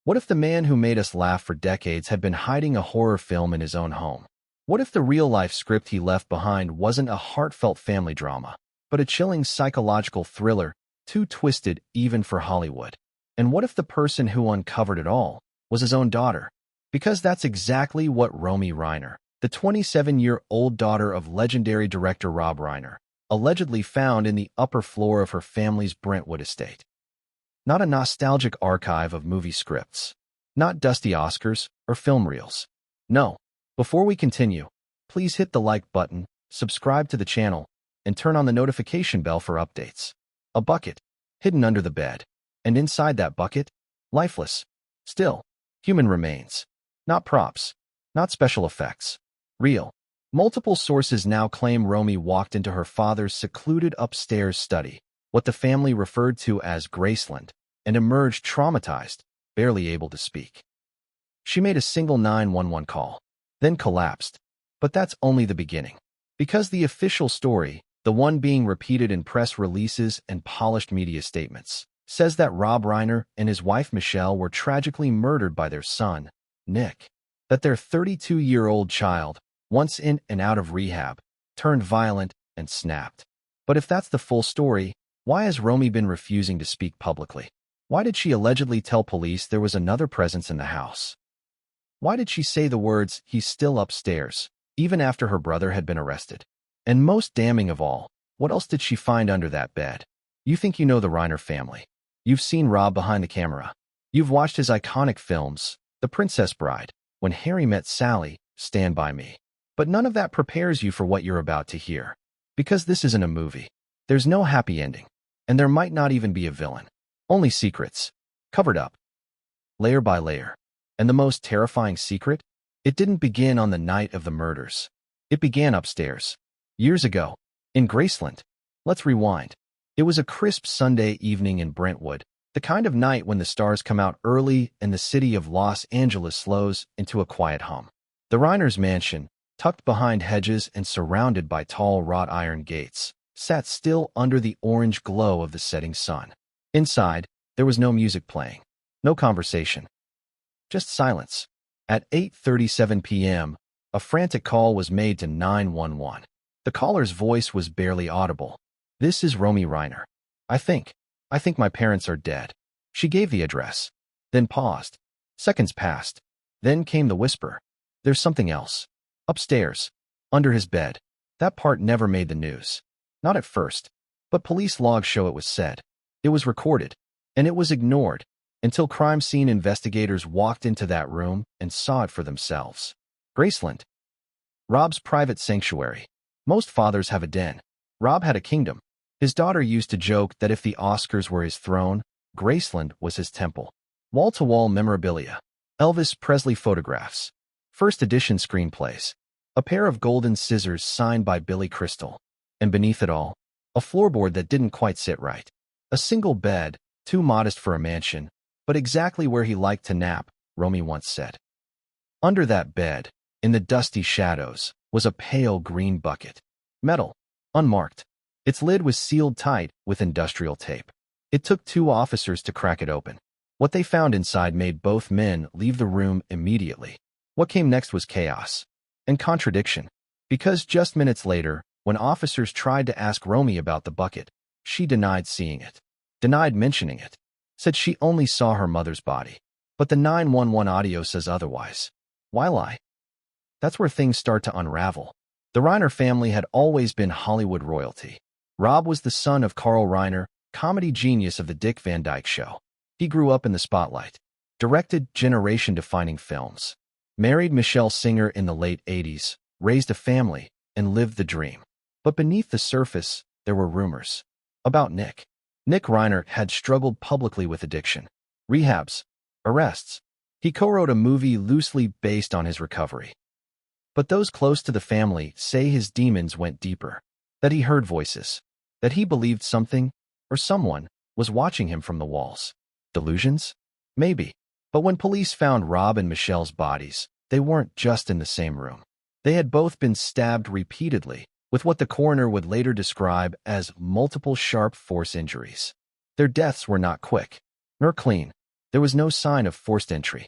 What if the man who made us laugh for decades had been hiding a horror film in his own home? What if the real-life script he left behind wasn't a heartfelt family drama, but a chilling psychological thriller, too twisted even for Hollywood? And what if the person who uncovered it all was his own daughter? Because that's exactly what Romy Reiner, the 27-year-old daughter of legendary director Rob Reiner, allegedly found in the upper floor of her family's Brentwood estate. Not a nostalgic archive of movie scripts, not dusty Oscars or film reels. No. Before we continue, please hit the like button, subscribe to the channel, and turn on the notification bell for updates. A bucket, hidden under the bed, and inside that bucket, lifeless, still, human remains. Not props, not special effects. Real. Multiple sources now claim Romy walked into her father's secluded upstairs study, what the family referred to as Graceland, and emerged traumatized, barely able to speak. She made a single 911 call, then collapsed. But that's only the beginning. Because the official story, the one being repeated in press releases and polished media statements, says that Rob Reiner and his wife Michelle were tragically murdered by their son, Nick. That their 32-year-old child, once in and out of rehab, turned violent and snapped. But if that's the full story, why has Romy been refusing to speak publicly? Why did she allegedly tell police there was another presence in the house? Why did she say the words, "He's still upstairs," even after her brother had been arrested? And most damning of all, what else did she find under that bed? You think you know the Reiner family. You've seen Rob behind the camera. You've watched his iconic films, The Princess Bride, When Harry Met Sally, Stand By Me. But none of that prepares you for what you're about to hear. Because this isn't a movie. There's no happy ending. And there might not even be a villain. Only secrets. Covered up. Layer by layer. And the most terrifying secret? It didn't begin on the night of the murders. It began upstairs. Years ago. In Graceland. Let's rewind. It was a crisp Sunday evening in Brentwood, the kind of night when the stars come out early and the city of Los Angeles slows into a quiet hum. The Reiner's mansion, tucked behind hedges and surrounded by tall wrought iron gates, sat still under the orange glow of the setting sun. Inside, there was no music playing, no conversation. Just silence. At 8:37 p.m., a frantic call was made to 911. The caller's voice was barely audible. "This is Romy Reiner. I think my parents are dead." She gave the address, then paused. Seconds passed. Then came the whisper. "There's something else. Upstairs. Under his bed." That part never made the news. Not at first. But police logs show it was said. It was recorded. And it was ignored. Until crime scene investigators walked into that room and saw it for themselves. Graceland. Rob's private sanctuary. Most fathers have a den. Rob had a kingdom. His daughter used to joke that if the Oscars were his throne, Graceland was his temple. Wall-to-wall memorabilia. Elvis Presley photographs. First edition screenplays. A pair of golden scissors signed by Billy Crystal. And beneath it all, a floorboard that didn't quite sit right. A single bed, too modest for a mansion, but exactly where he liked to nap, Romy once said. Under that bed, in the dusty shadows, was a pale green bucket. Metal. Unmarked. Its lid was sealed tight with industrial tape. It took 2 officers to crack it open. What they found inside made both men leave the room immediately. What came next was chaos. And contradiction. Because just minutes later, when officers tried to ask Romy about the bucket, she denied seeing it. Denied mentioning it. Said she only saw her mother's body. But the 911 audio says otherwise. Why lie? That's where things start to unravel. The Reiner family had always been Hollywood royalty. Rob was the son of Carl Reiner, comedy genius of The Dick Van Dyke Show. He grew up in the spotlight. Directed generation-defining films. Married Michelle Singer in the late 80s, raised a family, and lived the dream. But beneath the surface, there were rumors. About Nick. Nick Reiner had struggled publicly with addiction. Rehabs. Arrests. He co-wrote a movie loosely based on his recovery. But those close to the family say his demons went deeper. That he heard voices. That he believed something, or someone, was watching him from the walls. Delusions? Maybe. But when police found Rob and Michelle's bodies, they weren't just in the same room. They had both been stabbed repeatedly, with what the coroner would later describe as multiple sharp force injuries. Their deaths were not quick, nor clean. There was no sign of forced entry.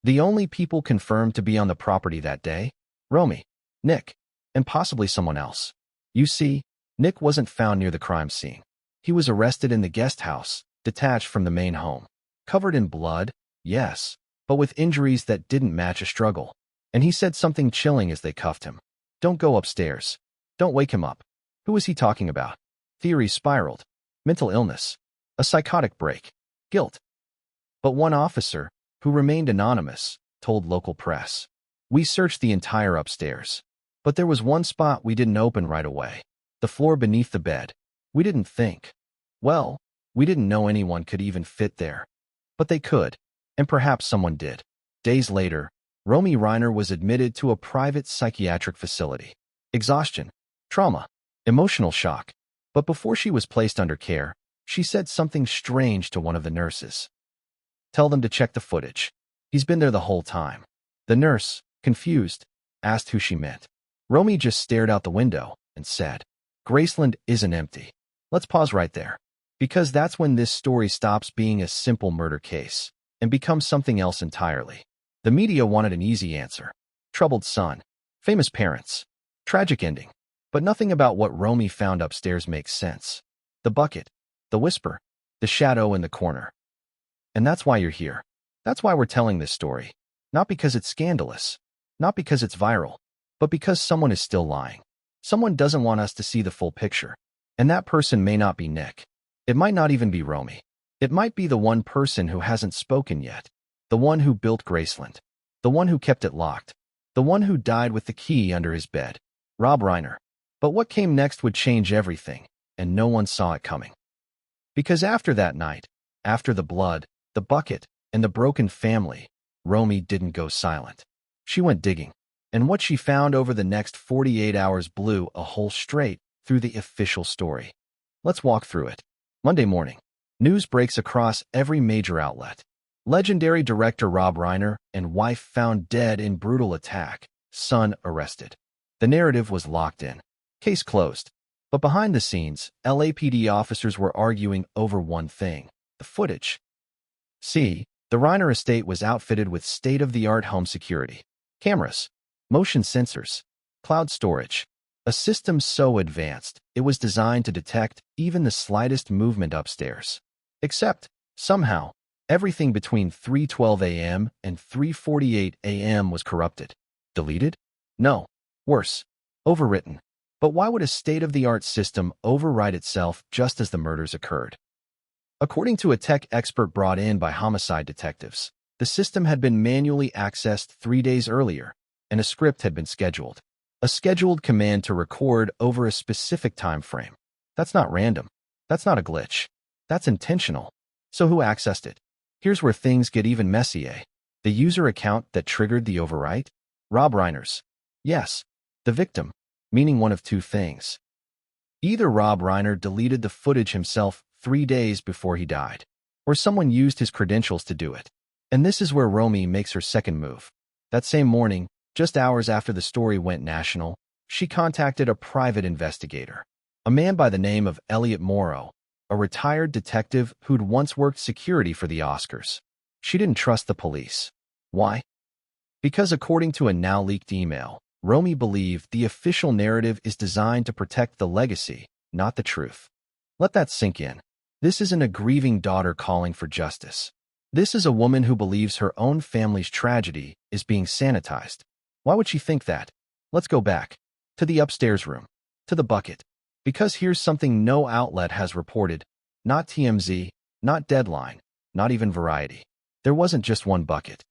The only people confirmed to be on the property that day, Romy, Nick, and possibly someone else. You see, Nick wasn't found near the crime scene. He was arrested in the guest house, detached from the main home. Covered in blood, yes, but with injuries that didn't match a struggle. And he said something chilling as they cuffed him. Don't go upstairs. Don't wake him up. Who was he talking about? Theories spiraled. Mental illness. A psychotic break. Guilt. But one officer, who remained anonymous, told local press. We searched the entire upstairs. But there was one spot we didn't open right away. The floor beneath the bed. We didn't think. Well, we didn't know anyone could even fit there. But they could, and perhaps someone did. Days later, Romy Reiner was admitted to a private psychiatric facility. Exhaustion, trauma, emotional shock. But before she was placed under care, she said something strange to one of the nurses. Tell them to check the footage. He's been there the whole time. The nurse, confused, asked who she meant. Romy just stared out the window and said, Graceland isn't empty. Let's pause right there. Because that's when this story stops being a simple murder case and becomes something else entirely. The media wanted an easy answer. Troubled son, famous parents, tragic ending. But nothing about what Romy found upstairs makes sense. The bucket, the whisper, the shadow in the corner. And that's why you're here. That's why we're telling this story. Not because it's scandalous, not because it's viral, but because someone is still lying. Someone doesn't want us to see the full picture. And that person may not be Nick. It might not even be Romy. It might be the one person who hasn't spoken yet. The one who built Graceland. The one who kept it locked. The one who died with the key under his bed. Rob Reiner. But what came next would change everything, and no one saw it coming. Because after that night, after the blood, the bucket, and the broken family, Romy didn't go silent. She went digging. And what she found over the next 48 hours blew a hole straight through the official story. Let's walk through it. Monday morning, news breaks across every major outlet. Legendary director Rob Reiner and wife found dead in brutal attack, son arrested. The narrative was locked in. Case closed. But behind the scenes, LAPD officers were arguing over one thing: the footage. See, the Reiner estate was outfitted with state-of-the-art home security. Cameras, motion sensors, cloud storage. A system so advanced, it was designed to detect even the slightest movement upstairs. Except, somehow, everything between 3:12 a.m. and 3:48 a.m. was corrupted. Deleted? No. Worse. Overwritten. But why would a state-of-the-art system override itself just as the murders occurred? According to a tech expert brought in by homicide detectives, the system had been manually accessed 3 days earlier, and a script had been scheduled. A scheduled command to record over a specific time frame. That's not random. That's not a glitch. That's intentional. So who accessed it? Here's where things get even messier. The user account that triggered the overwrite? Rob Reiner's. Yes, the victim, meaning one of two things. Either Rob Reiner deleted the footage himself 3 days before he died, or someone used his credentials to do it. And this is where Romy makes her second move. That same morning, just hours after the story went national, she contacted a private investigator, a man by the name of Elliot Morrow, a retired detective who'd once worked security for the Oscars. She didn't trust the police. Why? Because according to a now-leaked email, Romy believed the official narrative is designed to protect the legacy, not the truth. Let that sink in. This isn't a grieving daughter calling for justice. This is a woman who believes her own family's tragedy is being sanitized. Why would she think that? Let's go back. To the upstairs room. To the bucket. Because here's something no outlet has reported. Not TMZ, not Deadline, not even Variety. There wasn't just one bucket.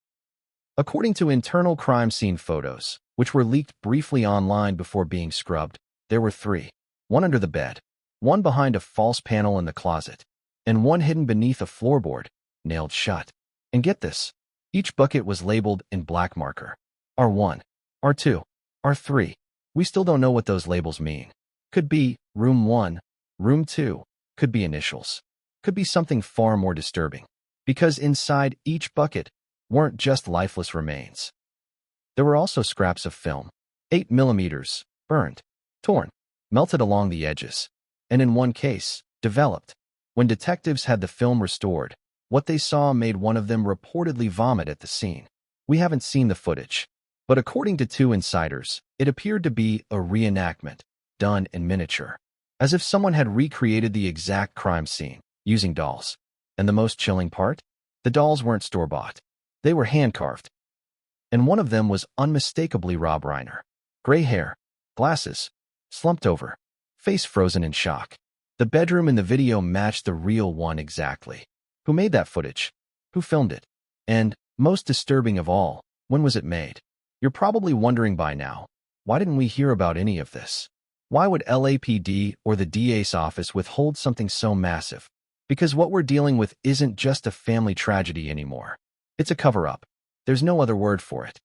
According to internal crime scene photos, which were leaked briefly online before being scrubbed, there were 3. One under the bed, one behind a false panel in the closet, and one hidden beneath a floorboard, nailed shut. And get this, each bucket was labeled in black marker. R1, R2, R3. We still don't know what those labels mean. Could be Room 1, Room 2, could be initials. Could be something far more disturbing. Because inside each bucket weren't just lifeless remains. There were also scraps of film, 8mm, burned, torn, melted along the edges, and in one case, developed. When detectives had the film restored, What they saw made one of them reportedly vomit at the scene. We haven't seen the footage, but according to two insiders, it appeared to be a reenactment, done in miniature, as if someone had recreated the exact crime scene, using dolls. And the most chilling part? The dolls weren't store-bought. They were hand-carved. And one of them was unmistakably Rob Reiner. Gray hair, glasses, slumped over, face frozen in shock. The bedroom in the video matched the real one exactly. Who made that footage? Who filmed it? And, most disturbing of all, when was it made? You're probably wondering by now, why didn't we hear about any of this? Why would LAPD or the DA's office withhold something so massive? Because what we're dealing with isn't just a family tragedy anymore. It's a cover-up. There's no other word for it.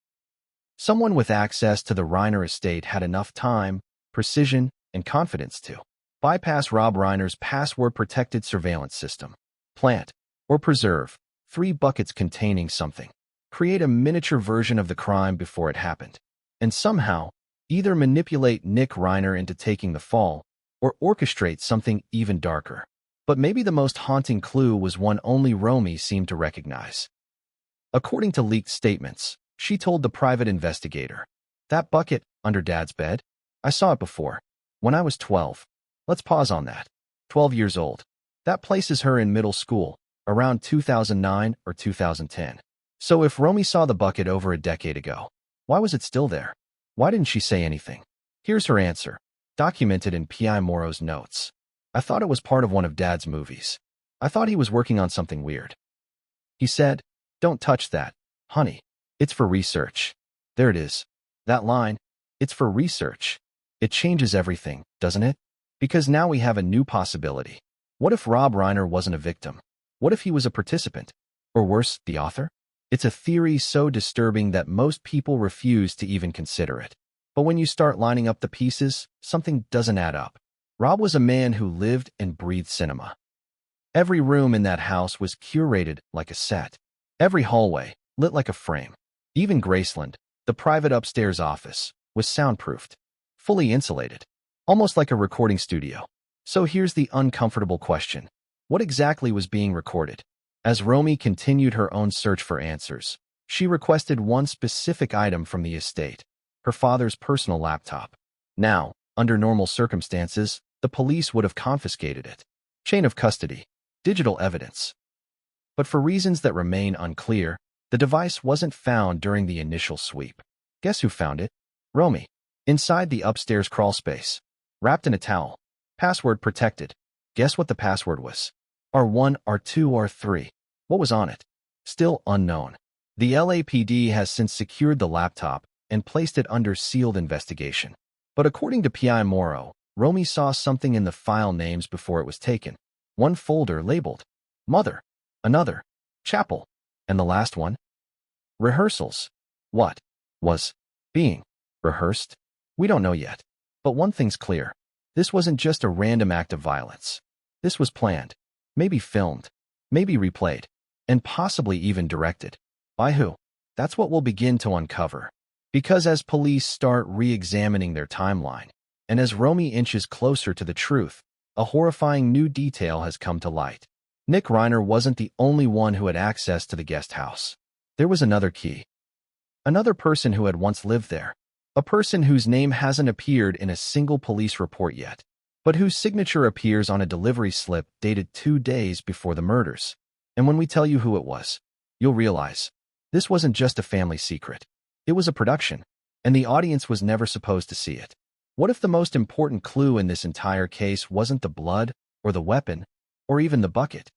Someone with access to the Reiner estate had enough time, precision, and confidence to bypass Rob Reiner's password-protected surveillance system, plant, or preserve 3 buckets containing something, create a miniature version of the crime before it happened, and somehow either manipulate Nick Reiner into taking the fall or orchestrate something even darker. But maybe the most haunting clue was one only Romy seemed to recognize. According to leaked statements, she told the private investigator, "That bucket under Dad's bed? I saw it before. When I was 12. Let's pause on that. 12 years old. That places her in middle school, around 2009 or 2010. So if Romy saw the bucket over a decade ago, why was it still there? Why didn't she say anything?" Here's her answer, documented in P.I. Morrow's notes. "I thought it was part of one of Dad's movies. I thought he was working on something weird. He said, 'Don't touch that, honey. It's for research.' There it is. That line, 'It's for research.' It changes everything, doesn't it? Because now we have a new possibility. What if Rob Reiner wasn't a victim? What if he was a participant? Or worse, the author? It's a theory so disturbing that most people refuse to even consider it. But when you start lining up the pieces, something doesn't add up. Rob was a man who lived and breathed cinema. Every room in that house was curated like a set. Every hallway lit like a frame. Even Graceland, the private upstairs office, was soundproofed, fully insulated, almost like a recording studio. So here's the uncomfortable question. What exactly was being recorded? As Romy continued her own search for answers, she requested one specific item from the estate, her father's personal laptop. Now, under normal circumstances, the police would have confiscated it. Chain of custody, digital evidence. But for reasons that remain unclear, the device wasn't found during the initial sweep. Guess who found it? Romy. Inside the upstairs crawlspace, wrapped in a towel, password protected. Guess what the password was? R1, R2, R3. What was on it? Still unknown. The LAPD has since secured the laptop and placed it under sealed investigation. But according to P.I. Morrow, Romy saw something in the file names before it was taken. One folder labeled Mother, another Chapel, and the last one Rehearsals. What was being rehearsed? We don't know yet. But one thing's clear. This wasn't just a random act of violence. This was planned, maybe filmed, maybe replayed, and possibly even directed. By who? That's what we'll begin to uncover. Because as police start re-examining their timeline, and as Romy inches closer to the truth, a horrifying new detail has come to light. Nick Reiner wasn't the only one who had access to the guest house. There was another key. Another person who had once lived there. A person whose name hasn't appeared in a single police report yet, but whose signature appears on a delivery slip dated 2 days before the murders. And when we tell you who it was, you'll realize this wasn't just a family secret. It was a production, and the audience was never supposed to see it. What if the most important clue in this entire case wasn't the blood, or the weapon, or even the bucket?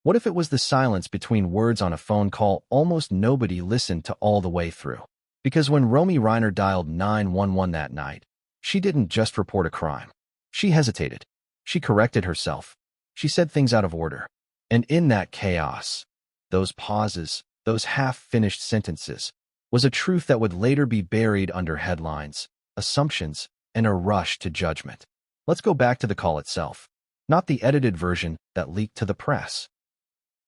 What if it was the silence between words on a phone call almost nobody listened to all the way through? Because when Romy Reiner dialed 911 that night, she didn't just report a crime. She hesitated. She corrected herself. She said things out of order. And in that chaos, those pauses, those half-finished sentences, was a truth that would later be buried under headlines, assumptions, and a rush to judgment. Let's go back to the call itself. Not the edited version that leaked to the press.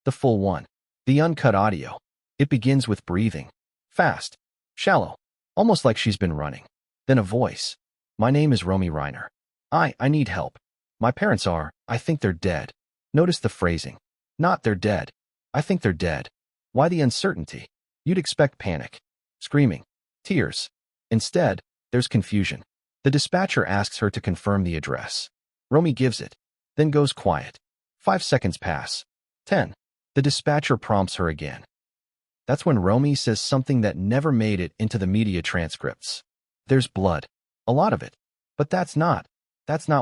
The full one. The uncut audio. It begins with breathing. Fast. Shallow. Almost like she's been running. Then a voice. "My name is Romy Reiner. I need help. My parents are, I think they're dead." Notice the phrasing. Not "they're dead." I think they're dead. Why the uncertainty? You'd expect panic, screaming, tears. Instead, there's confusion. The dispatcher asks her to confirm the address. Romy gives it, then goes quiet. 5 seconds pass. 10. The dispatcher prompts her again. That's when Romy says something that never made it into the media transcripts. There's blood. A lot of it. But that's not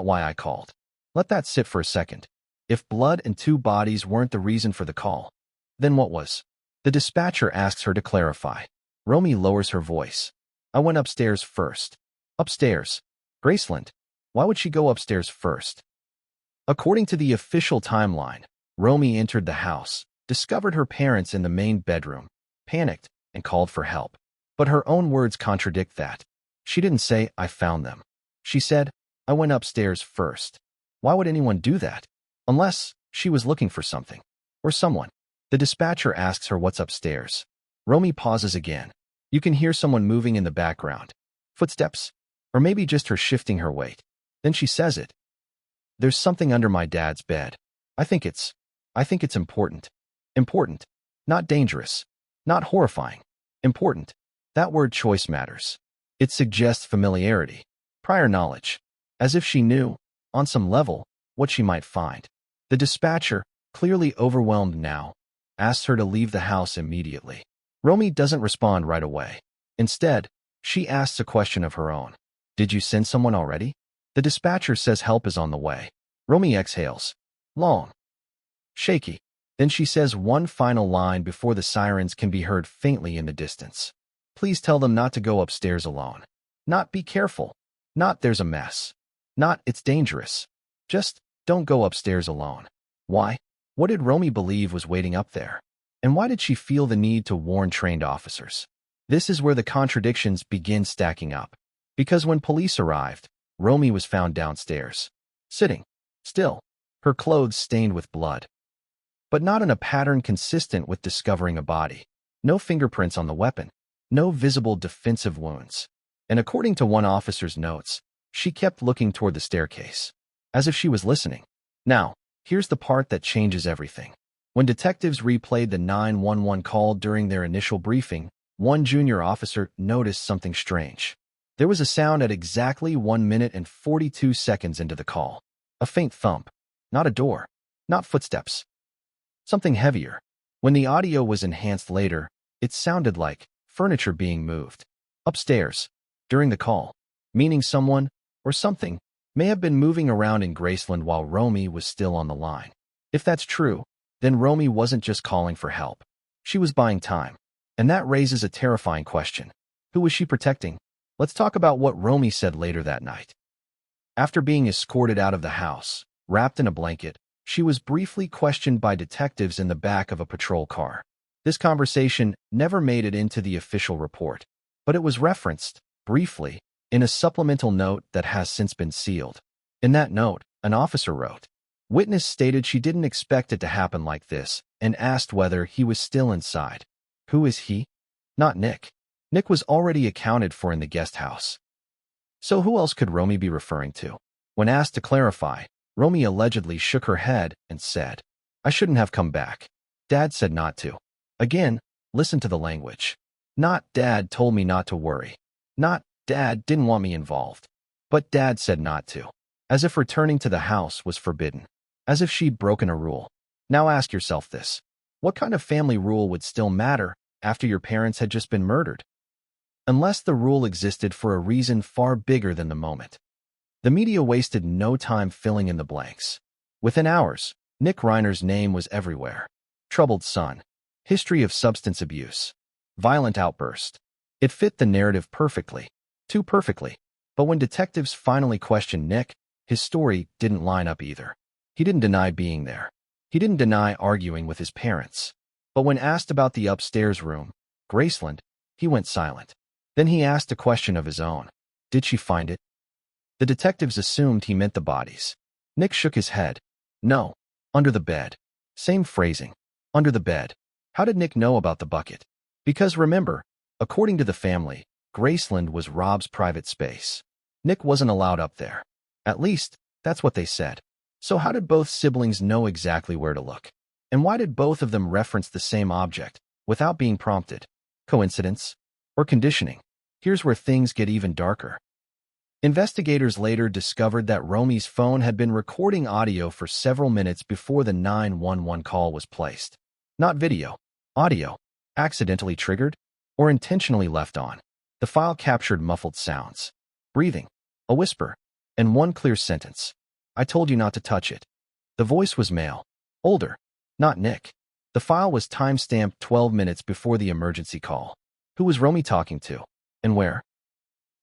why I called. Let that sit for a second. If blood and 2 bodies weren't the reason for the call, then what was? The dispatcher asks her to clarify. Romy lowers her voice. I went upstairs first. Upstairs. Graceland. Why would she go upstairs first? According to the official timeline, Romy entered the house, discovered her parents in the main bedroom, panicked, and called for help. But her own words contradict that. She didn't say, I found them. She said, I went upstairs first. Why would anyone do that? Unless she was looking for something. Or someone. The dispatcher asks her what's upstairs. Romy pauses again. You can hear someone moving in the background. Footsteps? Or maybe just her shifting her weight. Then she says it. There's something under my dad's bed. I think it's important. Important. Not dangerous. Not horrifying. Important. That word choice matters. It suggests familiarity. Prior knowledge. As if she knew, on some level, what she might find. The dispatcher, clearly overwhelmed now, asks her to leave the house immediately. Romy doesn't respond right away. Instead, she asks a question of her own. Did you send someone already? The dispatcher says help is on the way. Romy exhales. Long. Shaky. Then she says one final line before the sirens can be heard faintly in the distance. Please tell them not to go upstairs alone. Not be careful. Not there's a mess. Not it's dangerous. Just don't go upstairs alone. Why? What did Romy believe was waiting up there? And why did she feel the need to warn trained officers? This is where the contradictions begin stacking up. Because when police arrived, Romy was found downstairs, sitting, still, her clothes stained with blood. But not in a pattern consistent with discovering a body. No fingerprints on the weapon. No visible defensive wounds. And according to one officer's notes, she kept looking toward the staircase, as if she was listening. Now, here's the part that changes everything. When detectives replayed the 911 call during their initial briefing, one junior officer noticed something strange. There was a sound at exactly 1 minute and 42 seconds into the call. A faint thump. Not a door. Not footsteps. Something heavier. When the audio was enhanced later, it sounded like furniture being moved. Upstairs. During the call. Meaning someone, or something, may have been moving around in Graceland while Romy was still on the line. If that's true, then Romy wasn't just calling for help. She was buying time. And that raises a terrifying question. Who was she protecting? Let's talk about what Romy said later that night. After being escorted out of the house, wrapped in a blanket, she was briefly questioned by detectives in the back of a patrol car. This conversation never made it into the official report, but it was referenced, briefly, in a supplemental note that has since been sealed. In that note, an officer wrote, "Witness stated she didn't expect it to happen like this and asked whether he was still inside. Who is he? Not Nick. Nick was already accounted for in the guest house. So who else could Romy be referring to?" When asked to clarify, Romy allegedly shook her head and said, "I shouldn't have come back. Dad said not to." Again, listen to the language. Not Dad told me not to worry. Not Dad didn't want me involved. But Dad said not to. As if returning to the house was forbidden. As if she'd broken a rule. Now ask yourself this. What kind of family rule would still matter after your parents had just been murdered? Unless the rule existed for a reason far bigger than the moment. The media wasted no time filling in the blanks. Within hours, Nick Reiner's name was everywhere. Troubled son. History of substance abuse. Violent outburst. It fit the narrative perfectly. Too perfectly. But when detectives finally questioned Nick, his story didn't line up either. He didn't deny being there. He didn't deny arguing with his parents. But when asked about the upstairs room, Graceland, he went silent. Then he asked a question of his own. Did she find it? The detectives assumed he meant the bodies. Nick shook his head. No. Under the bed. Same phrasing. Under the bed. How did Nick know about the bucket? Because remember, according to the family, Graceland was Rob's private space. Nick wasn't allowed up there. At least, that's what they said. So how did both siblings know exactly where to look? And why did both of them reference the same object, without being prompted? Coincidence? Or conditioning? Here's where things get even darker. Investigators later discovered that Romy's phone had been recording audio for several minutes before the 911 call was placed. Not video, audio, accidentally triggered, or intentionally left on. The file captured muffled sounds, breathing, a whisper, and one clear sentence. "I told you not to touch it." The voice was male, older, not Nick. The file was time-stamped 12 minutes before the emergency call. Who was Romy talking to? And where?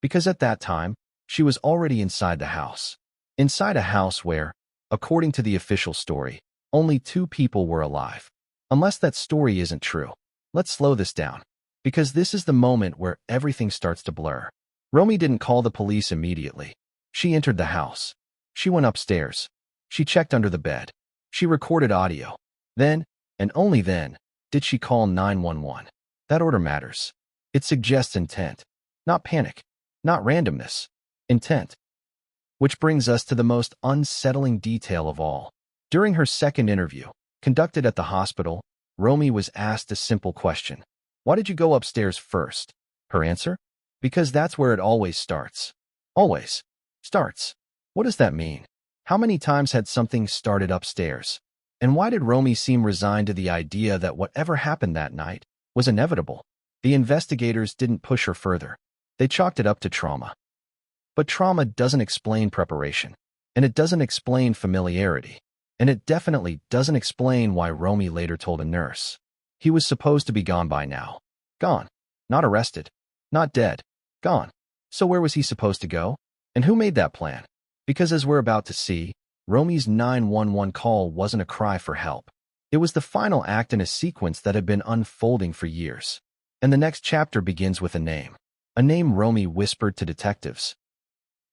Because at that time, she was already inside the house. Inside a house where, according to the official story, only 2 people were alive. Unless that story isn't true. Let's slow this down. Because this is the moment where everything starts to blur. Romy didn't call the police immediately. She entered the house. She went upstairs. She checked under the bed. She recorded audio. Then, and only then, did she call 911. That order matters. It suggests intent. Not panic. Not randomness. Intent. Which brings us to the most unsettling detail of all. During her second interview, conducted at the hospital, Romy was asked a simple question. Why did you go upstairs first? Her answer? Because that's where it always starts. Always. Starts. What does that mean? How many times had something started upstairs? And why did Romy seem resigned to the idea that whatever happened that night was inevitable? The investigators didn't push her further. They chalked it up to trauma. But trauma doesn't explain preparation, and it doesn't explain familiarity, and it definitely doesn't explain why Romy later told a nurse. He was supposed to be gone by now. Gone. Not arrested. Not dead. Gone. So where was he supposed to go? And who made that plan? Because as we're about to see, Romy's 911 call wasn't a cry for help. It was the final act in a sequence that had been unfolding for years. And the next chapter begins with a name. A name Romy whispered to detectives.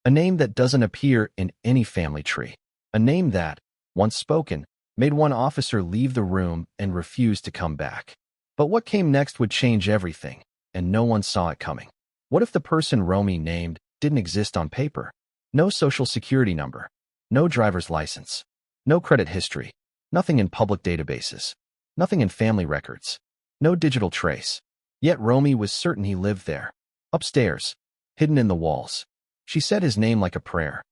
A name that doesn't appear in any family tree. A name that, once spoken, made one officer leave the room and refuse to come back. But what came next would change everything, and no one saw it coming. What if the person Romy named didn't exist on paper? No social security number, no driver's license, no credit history, nothing in public databases, nothing in family records, no digital trace. Yet Romy was certain he lived there, upstairs, hidden in the walls. She said his name like a prayer.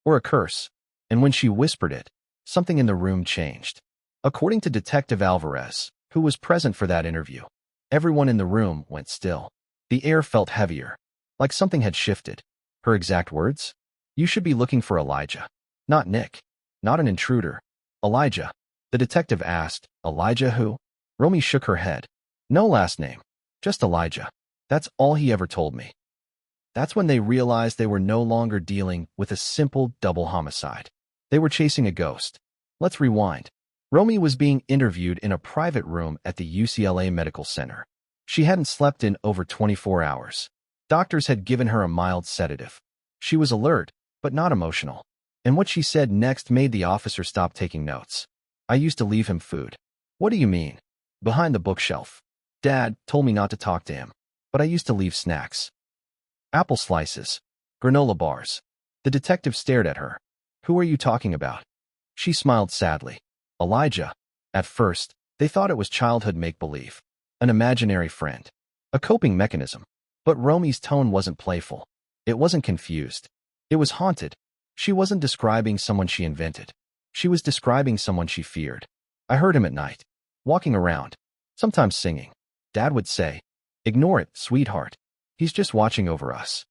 Or a curse. And when she whispered it, something in the room changed. According to Detective Alvarez, who was present for that interview, everyone in the room went still. The air felt heavier, like something had shifted. Her exact words? "You should be looking for Elijah. Not Nick. Not an intruder. Elijah." The detective asked, "Elijah who?" Romy shook her head. "No last name. Just Elijah. That's all he ever told me." That's when they realized they were no longer dealing with a simple double homicide. They were chasing a ghost. Let's rewind. Romy was being interviewed in a private room at the UCLA Medical Center. She hadn't slept in over 24 hours. Doctors had given her a mild sedative. She was alert, but not emotional. And what she said next made the officer stop taking notes. "I used to leave him food." "What do you mean?" "Behind the bookshelf. Dad told me not to talk to him, but I used to leave snacks. Apple slices, granola bars." The detective stared at her. "Who are you talking about?" She smiled sadly. "Elijah." At first, they thought it was childhood make-believe, an imaginary friend, a coping mechanism. But Romy's tone wasn't playful. It wasn't confused. It was haunted. She wasn't describing someone she invented. She was describing someone she feared. "I heard him at night, walking around, sometimes singing. Dad would say, 'Ignore it, sweetheart. He's just watching over us.'"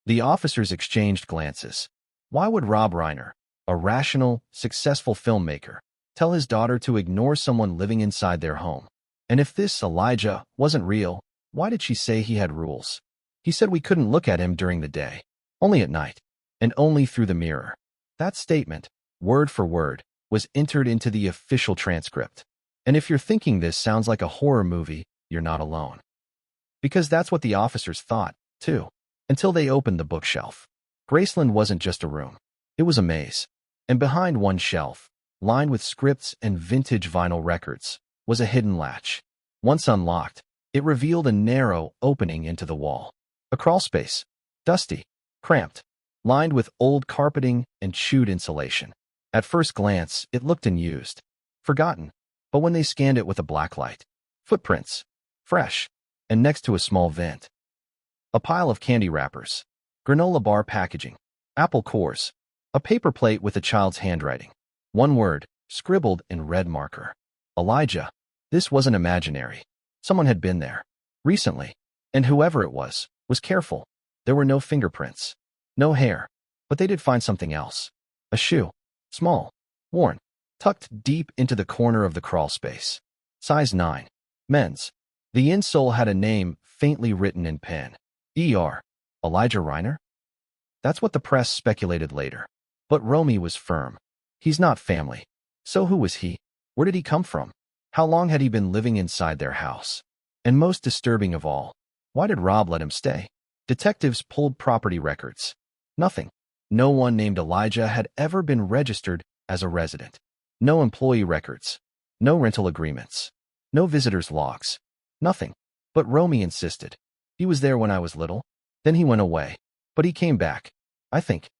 The officers exchanged glances. Why would Rob Reiner, a rational, successful filmmaker, tell his daughter to ignore someone living inside their home? And if this Elijah wasn't real, why did she say he had rules? He said we couldn't look at him during the day, only at night, and only through the mirror. That statement, word for word, was entered into the official transcript. And if you're thinking this sounds like a horror movie, you're not alone. Because that's what the officers thought, too, until they opened the bookshelf. Graceland wasn't just a room. It was a maze. And behind one shelf, lined with scripts and vintage vinyl records, was a hidden latch. Once unlocked, it revealed a narrow opening into the wall. A crawlspace, dusty, cramped, lined with old carpeting and chewed insulation. At first glance, it looked unused, forgotten. But when they scanned it with a blacklight, footprints, fresh, and next to a small vent, a pile of candy wrappers, granola bar packaging, apple cores, a paper plate with a child's handwriting. One word, scribbled in red marker. Elijah. This wasn't imaginary. Someone had been there. Recently. And whoever it was careful. There were no fingerprints. No hair. But they did find something else. A shoe. Small. Worn. Tucked deep into the corner of the crawl space. Size 9. Men's. The insole had a name faintly written in pen. E.R. Elijah Reiner? That's what the press speculated later. But Romy was firm. He's not family. So who was he? Where did he come from? How long had he been living inside their house? And most disturbing of all, why did Rob let him stay? Detectives pulled property records. Nothing. No one named Elijah had ever been registered as a resident. No employee records. No rental agreements. No visitors' logs. Nothing. But Romy insisted. He was there when I was little. Then he went away. But he came back. I think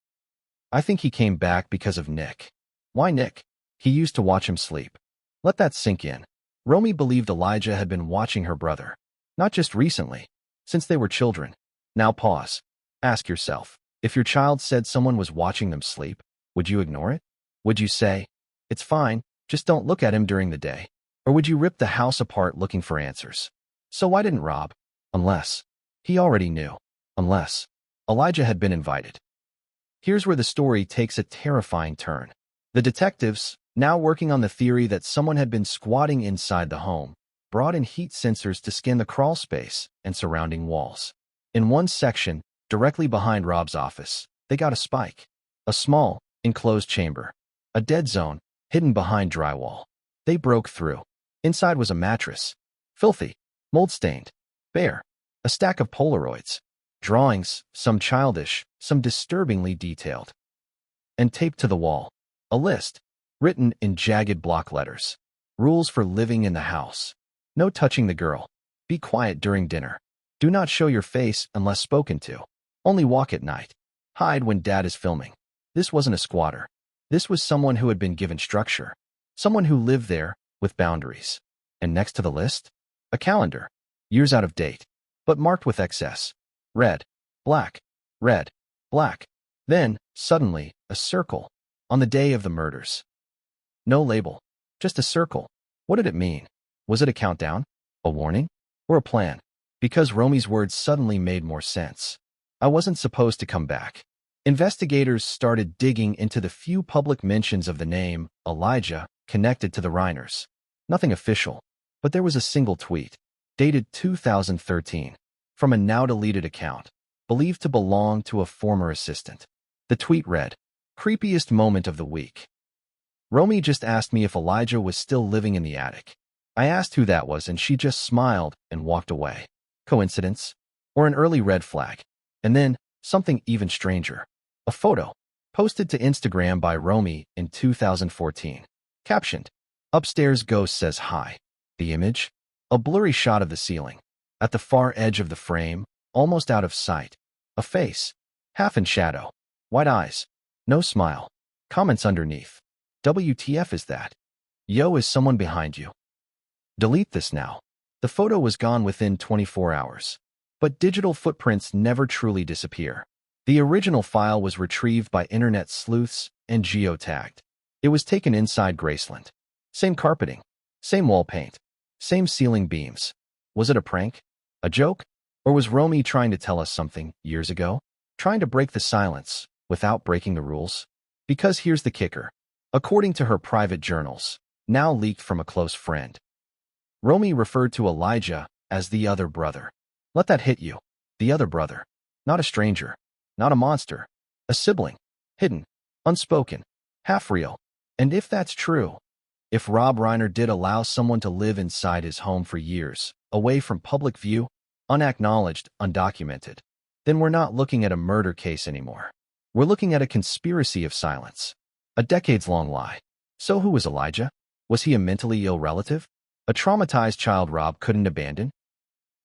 he came back because of Nick. Why Nick? He used to watch him sleep. Let that sink in. Romy believed Elijah had been watching her brother. Not just recently. Since they were children. Now pause. Ask yourself, if your child said someone was watching them sleep, would you ignore it? Would you say, it's fine, just don't look at him during the day? Or would you rip the house apart looking for answers? So why didn't Rob? Unless. He already knew. Unless. Elijah had been invited. Here's where the story takes a terrifying turn. The detectives, now working on the theory that someone had been squatting inside the home, brought in heat sensors to scan the crawl space and surrounding walls. In one section, directly behind Rob's office, they got a spike. A small, enclosed chamber. A dead zone, hidden behind drywall. They broke through. Inside was a mattress. Filthy. Mold-stained. Bare. A stack of Polaroids. Drawings, some childish, some disturbingly detailed. And taped to the wall. A list. Written in jagged block letters. Rules for living in the house. No touching the girl. Be quiet during dinner. Do not show your face unless spoken to. Only walk at night. Hide when dad is filming. This wasn't a squatter. This was someone who had been given structure. Someone who lived there with boundaries. And next to the list? A calendar. Years out of date. But marked with excess. Red. Black. Red. Black. Then, suddenly, a circle. On the day of the murders. No label. Just a circle. What did it mean? Was it a countdown? A warning? Or a plan? Because Romy's words suddenly made more sense. I wasn't supposed to come back. Investigators started digging into the few public mentions of the name, Elijah, connected to the Reiners. Nothing official. But there was a single tweet, dated 2013, from a now-deleted account, believed to belong to a former assistant. The tweet read, "Creepiest moment of the week. Romy just asked me if Elijah was still living in the attic. I asked who that was and she just smiled and walked away. Coincidence? Or an early red flag? And then, something even stranger. A photo, posted to Instagram by Romy in 2014. Captioned, Upstairs Ghost says hi. The image? A blurry shot of the ceiling. At the far edge of the frame, almost out of sight. A face, half in shadow. White eyes. No smile. Comments underneath. WTF is that? Yo, is someone behind you? Delete this now. The photo was gone within 24 hours. But digital footprints never truly disappear. The original file was retrieved by internet sleuths and geotagged. It was taken inside Graceland. Same carpeting. Same wall paint. Same ceiling beams. Was it a prank? A joke? Or was Romy trying to tell us something years ago? Trying to break the silence without breaking the rules? Because here's the kicker. According to her private journals, now leaked from a close friend, Romy referred to Elijah as the other brother. Let that hit you. The other brother. Not a stranger. Not a monster. A sibling. Hidden. Unspoken. Half real. And if that's true, if Rob Reiner did allow someone to live inside his home for years, away from public view, unacknowledged, undocumented, then we're not looking at a murder case anymore. We're looking at a conspiracy of silence. A decades-long lie. So who was Elijah? Was he a mentally ill relative? A traumatized child Rob couldn't abandon?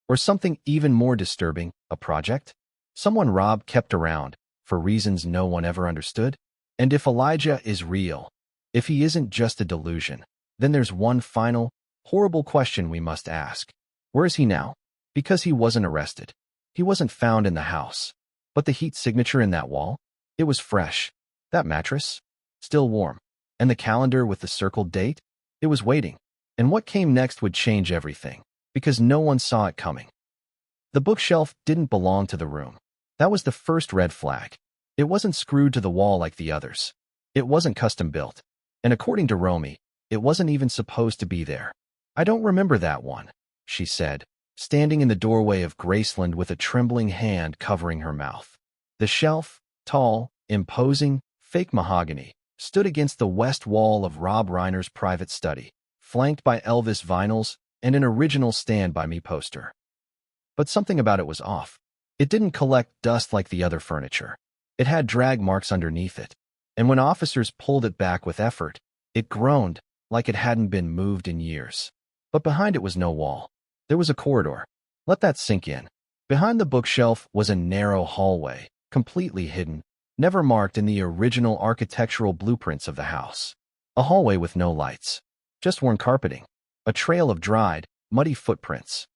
Or something even more disturbing, a project? Someone Rob kept around, for reasons no one ever understood? And if Elijah is real, if he isn't just a delusion, Then there's one final, horrible question we must ask. Where is he now? Because he wasn't arrested. He wasn't found in the house. But the heat signature in that wall? It was fresh. That mattress? Still warm. And the calendar with the circled date? It was waiting. And what came next would change everything, because no one saw it coming. The bookshelf didn't belong to the room. That was the first red flag. It wasn't screwed to the wall like the others. It wasn't custom built. And according to Romy, it wasn't even supposed to be there. I don't remember that one, she said, standing in the doorway of Graceland with a trembling hand covering her mouth. The shelf, tall, imposing, fake mahogany, stood against the west wall of Rob Reiner's private study, flanked by Elvis vinyls and an original Stand By Me poster. But something about it was off. It didn't collect dust like the other furniture. It had drag marks underneath it, and when officers pulled it back with effort, it groaned like it hadn't been moved in years. But behind it was no wall. There was a corridor. Let that sink in. Behind the bookshelf was a narrow hallway, completely hidden, never marked in the original architectural blueprints of the house. A hallway with no lights, just worn carpeting, a trail of dried, muddy footprints,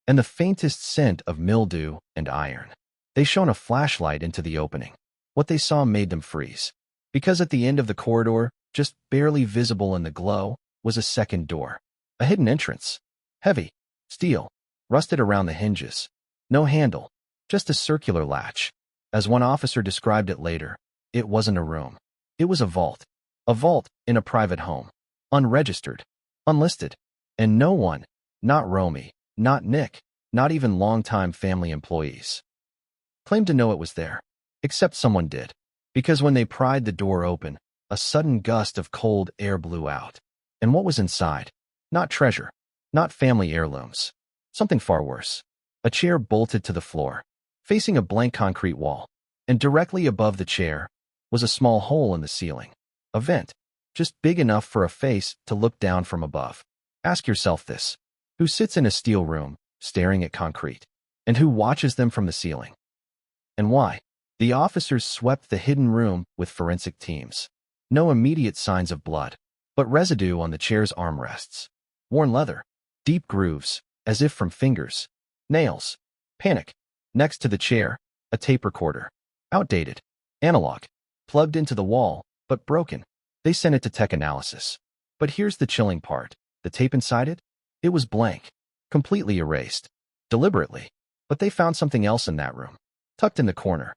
and the faintest scent of mildew and iron. They shone a flashlight into the opening. What they saw made them freeze, because at the end of the corridor, just barely visible in the glow, was a second door. A hidden entrance. Heavy, steel, rusted around the hinges. No handle, just a circular latch. As one officer described it later, it wasn't a room. It was a vault. A vault in a private home. Unregistered, unlisted. And no one, not Romy, not Nick, not even longtime family employees, claimed to know it was there. Except someone did. Because when they pried the door open, a sudden gust of cold air blew out. And what was inside? Not treasure, not family heirlooms. Something far worse. A chair bolted to the floor, facing a blank concrete wall. And directly above the chair was a small hole in the ceiling. A vent, just big enough for a face to look down from above. Ask yourself this. Who sits in a steel room, staring at concrete? And who watches them from the ceiling? And why? The officers swept the hidden room with forensic teams. No immediate signs of blood, but residue on the chair's armrests. Worn leather, deep grooves, as if from fingers. Nails. Panic. Next to the chair, a tape recorder. Outdated. Analog. Plugged into the wall, but broken. They sent it to tech analysis. But here's the chilling part. The tape inside it? It was blank. Completely erased. Deliberately. But they found something else in that room. Tucked in the corner.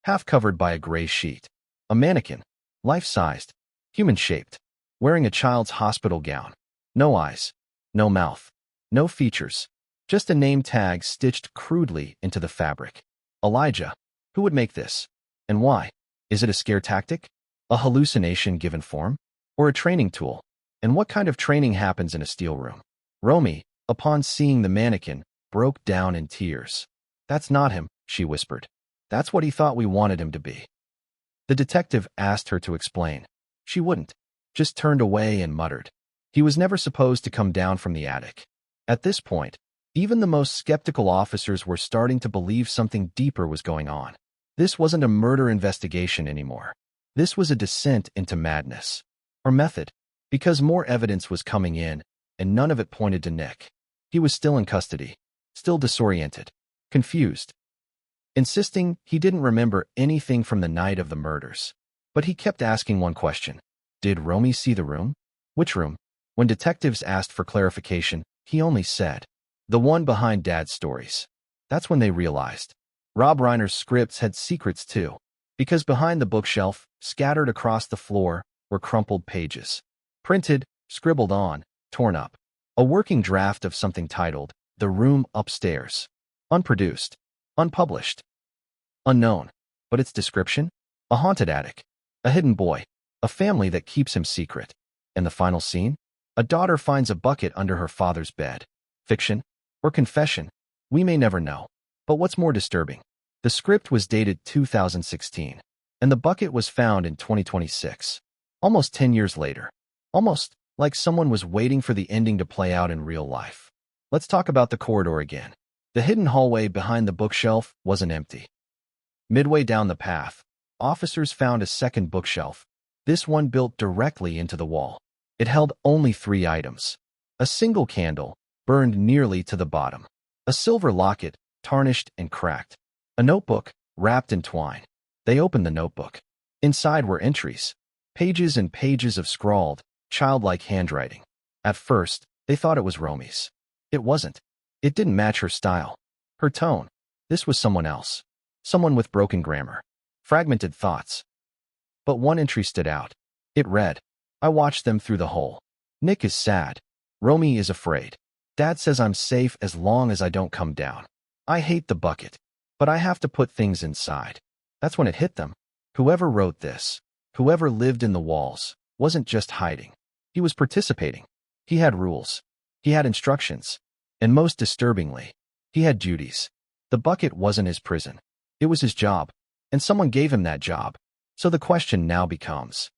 Half covered by a gray sheet. A mannequin. Life-sized. Human-shaped. Wearing a child's hospital gown. No eyes. No mouth. No features. Just a name tag stitched crudely into the fabric. Elijah. Who would make this? And why? Is it a scare tactic? A hallucination given form? Or a training tool? And what kind of training happens in a steel room? Romy, upon seeing the mannequin, broke down in tears. That's not him, she whispered. That's what he thought we wanted him to be. The detective asked her to explain. She wouldn't. Just turned away and muttered. He was never supposed to come down from the attic. At this point, even the most skeptical officers were starting to believe something deeper was going on. This wasn't a murder investigation anymore. This was a descent into madness. Or method. Because more evidence was coming in, and none of it pointed to Nick. He was still in custody. Still disoriented. Confused. Insisting he didn't remember anything from the night of the murders. But he kept asking one question. Did Romy see the room? Which room? When detectives asked for clarification, he only said, the one behind Dad's stories. That's when they realized. Rob Reiner's scripts had secrets too. Because behind the bookshelf, scattered across the floor, were crumpled pages. Printed, scribbled on, torn up. A working draft of something titled, The Room Upstairs. Unproduced. Unpublished. Unknown. But its description? A haunted attic. A hidden boy. A family that keeps him secret. And the final scene? A daughter finds a bucket under her father's bed. Fiction? Or confession? We may never know. But what's more disturbing? The script was dated 2016. And the bucket was found in 2026. Almost 10 years later. Almost like someone was waiting for the ending to play out in real life. Let's talk about the corridor again. The hidden hallway behind the bookshelf wasn't empty. Midway down the path, officers found a second bookshelf, this one built directly into the wall. It held only 3 items. A single candle, burned nearly to the bottom. A silver locket, tarnished and cracked. A notebook, wrapped in twine. They opened the notebook. Inside were entries. Pages and pages of scrawled, childlike handwriting. At first, they thought it was Romy's. It wasn't. It didn't match her style. Her tone. This was someone else. Someone with broken grammar. Fragmented thoughts. But one entry stood out. It read, I watched them through the hole. Nick is sad. Romy is afraid. Dad says I'm safe as long as I don't come down. I hate the bucket, but I have to put things inside. That's when it hit them. Whoever wrote this, whoever lived in the walls, wasn't just hiding. He was participating. He had rules. He had instructions. And most disturbingly, he had duties. The bucket wasn't his prison. It was his job. And someone gave him that job. So the question now becomes,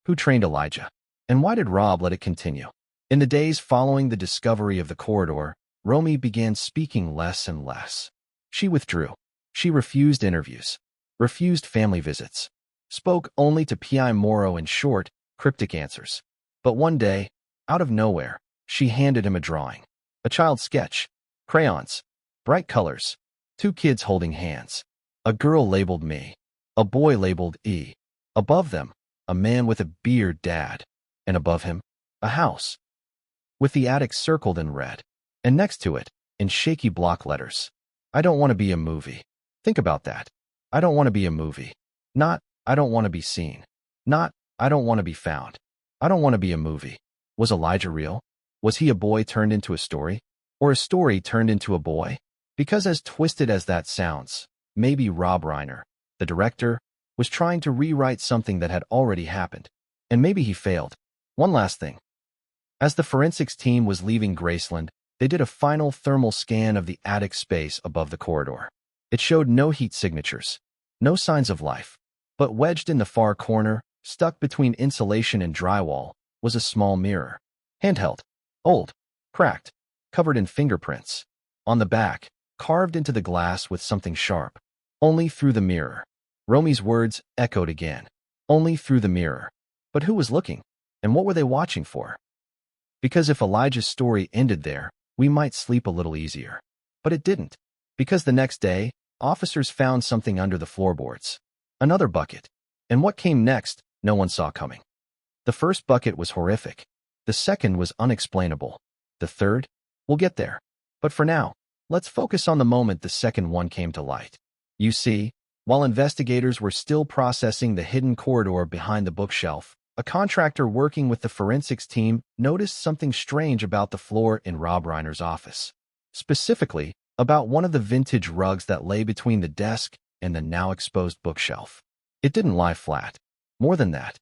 who trained Elijah? And why did Rob let it continue? In the days following the discovery of the corridor, Romy began speaking less and less. She withdrew. She refused interviews, refused family visits, spoke only to P.I. Morrow in short, cryptic answers. But one day, out of nowhere, she handed him a drawing. A child's sketch. Crayons. Bright colors. 2 kids holding hands. A girl labeled me. A boy labeled E. Above them, a man with a beard, Dad. And above him, a house. With the attic circled in red. And next to it, in shaky block letters, I don't want to be a movie. Think about that. I don't want to be a movie. Not, I don't want to be seen. Not, I don't want to be found. I don't want to be a movie. Was Elijah real? Was he a boy turned into a story? Or a story turned into a boy? Because as twisted as that sounds, maybe Rob Reiner, the director, was trying to rewrite something that had already happened. And maybe he failed. One last thing. As the forensics team was leaving Graceland, they did a final thermal scan of the attic space above the corridor. It showed no heat signatures, no signs of life. But wedged in the far corner, stuck between insulation and drywall, was a small mirror. Handheld. Old. Cracked. Covered in fingerprints. On the back, carved into the glass with something sharp. Only through the mirror. Romy's words echoed again. Only through the mirror. But who was looking? And what were they watching for? Because if Elijah's story ended there, we might sleep a little easier. But it didn't. Because the next day, officers found something under the floorboards. Another bucket. And what came next, no one saw coming. The first bucket was horrific. The second was unexplainable. The third? We'll get there. But for now, let's focus on the moment the second one came to light. You see, while investigators were still processing the hidden corridor behind the bookshelf, a contractor working with the forensics team noticed something strange about the floor in Rob Reiner's office. Specifically, about one of the vintage rugs that lay between the desk and the now exposed bookshelf. It didn't lie flat. More than that.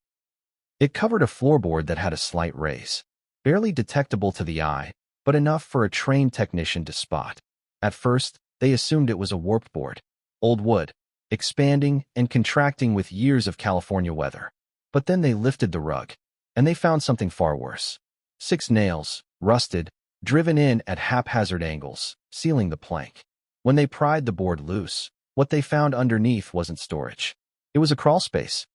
It covered a floorboard that had a slight raise. Barely detectable to the eye, but enough for a trained technician to spot. At first, they assumed it was a warped board. Old wood. Expanding and contracting with years of California weather. But then they lifted the rug, and they found something far worse. 6 nails, rusted, driven in at haphazard angles, sealing the plank. When they pried the board loose, what they found underneath wasn't storage. It was a crawl space.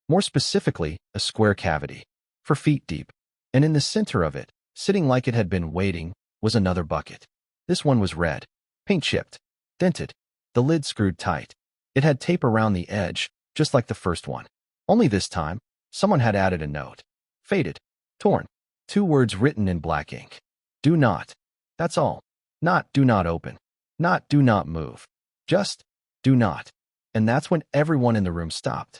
More specifically, a square cavity, 4 feet deep. And in the center of it, sitting like it had been waiting, was another bucket. This one was red, paint-chipped, dented, the lid screwed tight. It had tape around the edge, just like the first one. Only this time, someone had added a note. Faded. Torn. 2 words written in black ink. Do not. That's all. Not do not open. Not do not move. Just do not. And that's when everyone in the room stopped.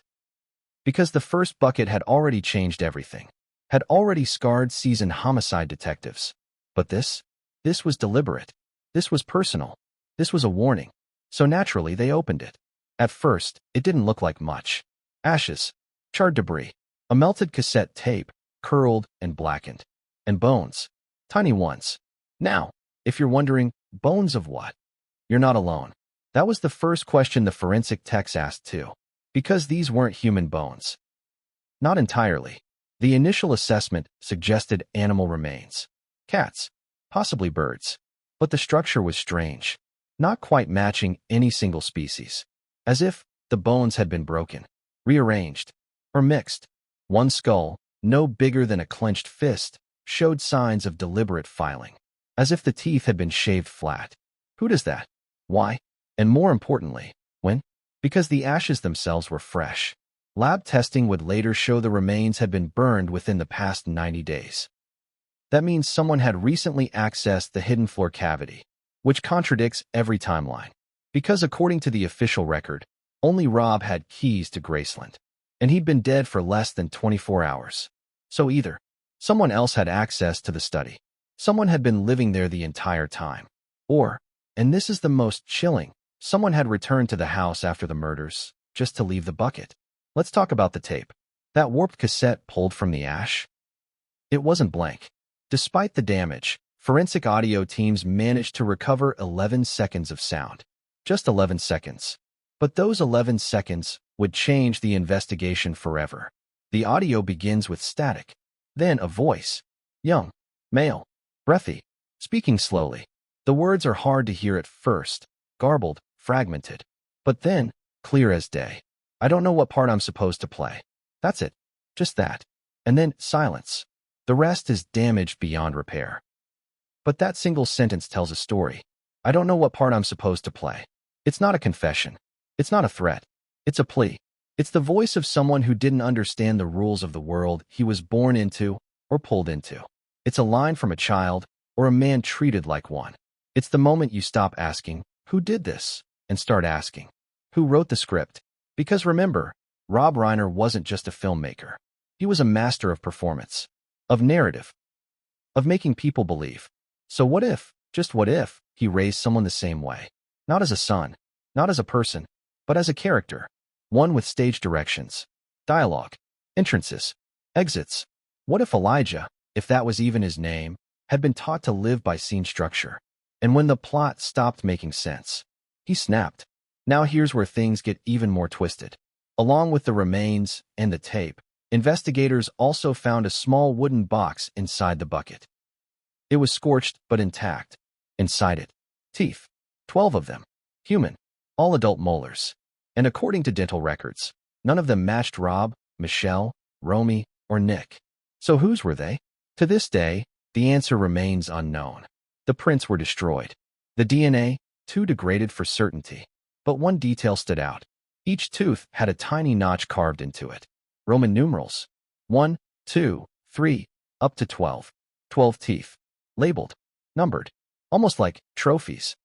Because the first bucket had already changed everything. Had already scarred seasoned homicide detectives. But this was deliberate. This was personal. This was a warning. So naturally, they opened it. At first, it didn't look like much. Ashes, charred debris, a melted cassette tape, curled and blackened, and bones, tiny ones. Now, if you're wondering, bones of what? You're not alone. That was the first question the forensic techs asked too. Because these weren't human bones. Not entirely. The initial assessment suggested animal remains. Cats, possibly birds. But the structure was strange. Not quite matching any single species. As if the bones had been broken, rearranged, or mixed. One skull, no bigger than a clenched fist, showed signs of deliberate filing, as if the teeth had been shaved flat. Who does that? Why? And more importantly, when? Because the ashes themselves were fresh. Lab testing would later show the remains had been burned within the past 90 days. That means someone had recently accessed the hidden floor cavity, which contradicts every timeline. Because according to the official record, only Rob had keys to Graceland, and he'd been dead for less than 24 hours. So either someone else had access to the study, someone had been living there the entire time, or, and this is the most chilling, someone had returned to the house after the murders, just to leave the bucket. Let's talk about the tape. That warped cassette pulled from the ash? It wasn't blank. Despite the damage, forensic audio teams managed to recover 11 seconds of sound. Just 11 seconds. But those 11 seconds would change the investigation forever. The audio begins with static, then a voice. Young, male, breathy, speaking slowly. The words are hard to hear at first, garbled, fragmented. But then, clear as day. I don't know what part I'm supposed to play. That's it. Just that. And then, silence. The rest is damaged beyond repair. But that single sentence tells a story. I don't know what part I'm supposed to play. It's not a confession. It's not a threat. It's a plea. It's the voice of someone who didn't understand the rules of the world he was born into or pulled into. It's a line from a child or a man treated like one. It's the moment you stop asking, who did this, and start asking, who wrote the script? Because remember, Rob Reiner wasn't just a filmmaker. He was a master of performance, of narrative, of making people believe. So what if, just what if, he raised someone the same way? Not as a son, not as a person, but as a character. One with stage directions, dialogue, entrances, exits. What if Elijah, if that was even his name, had been taught to live by scene structure? And when the plot stopped making sense, he snapped. Now here's where things get even more twisted. Along with the remains and the tape, investigators also found a small wooden box inside the bucket. It was scorched but intact. Inside it, teeth. 12 of them. Human. All adult molars. And according to dental records, none of them matched Rob, Michelle, Romy, or Nick. So whose were they? To this day, the answer remains unknown. The prints were destroyed. The DNA, too degraded for certainty. But one detail stood out. Each tooth had a tiny notch carved into it. Roman numerals. 1, 2, 3, up to 12. 12 teeth. Labeled. Numbered. Almost like trophies.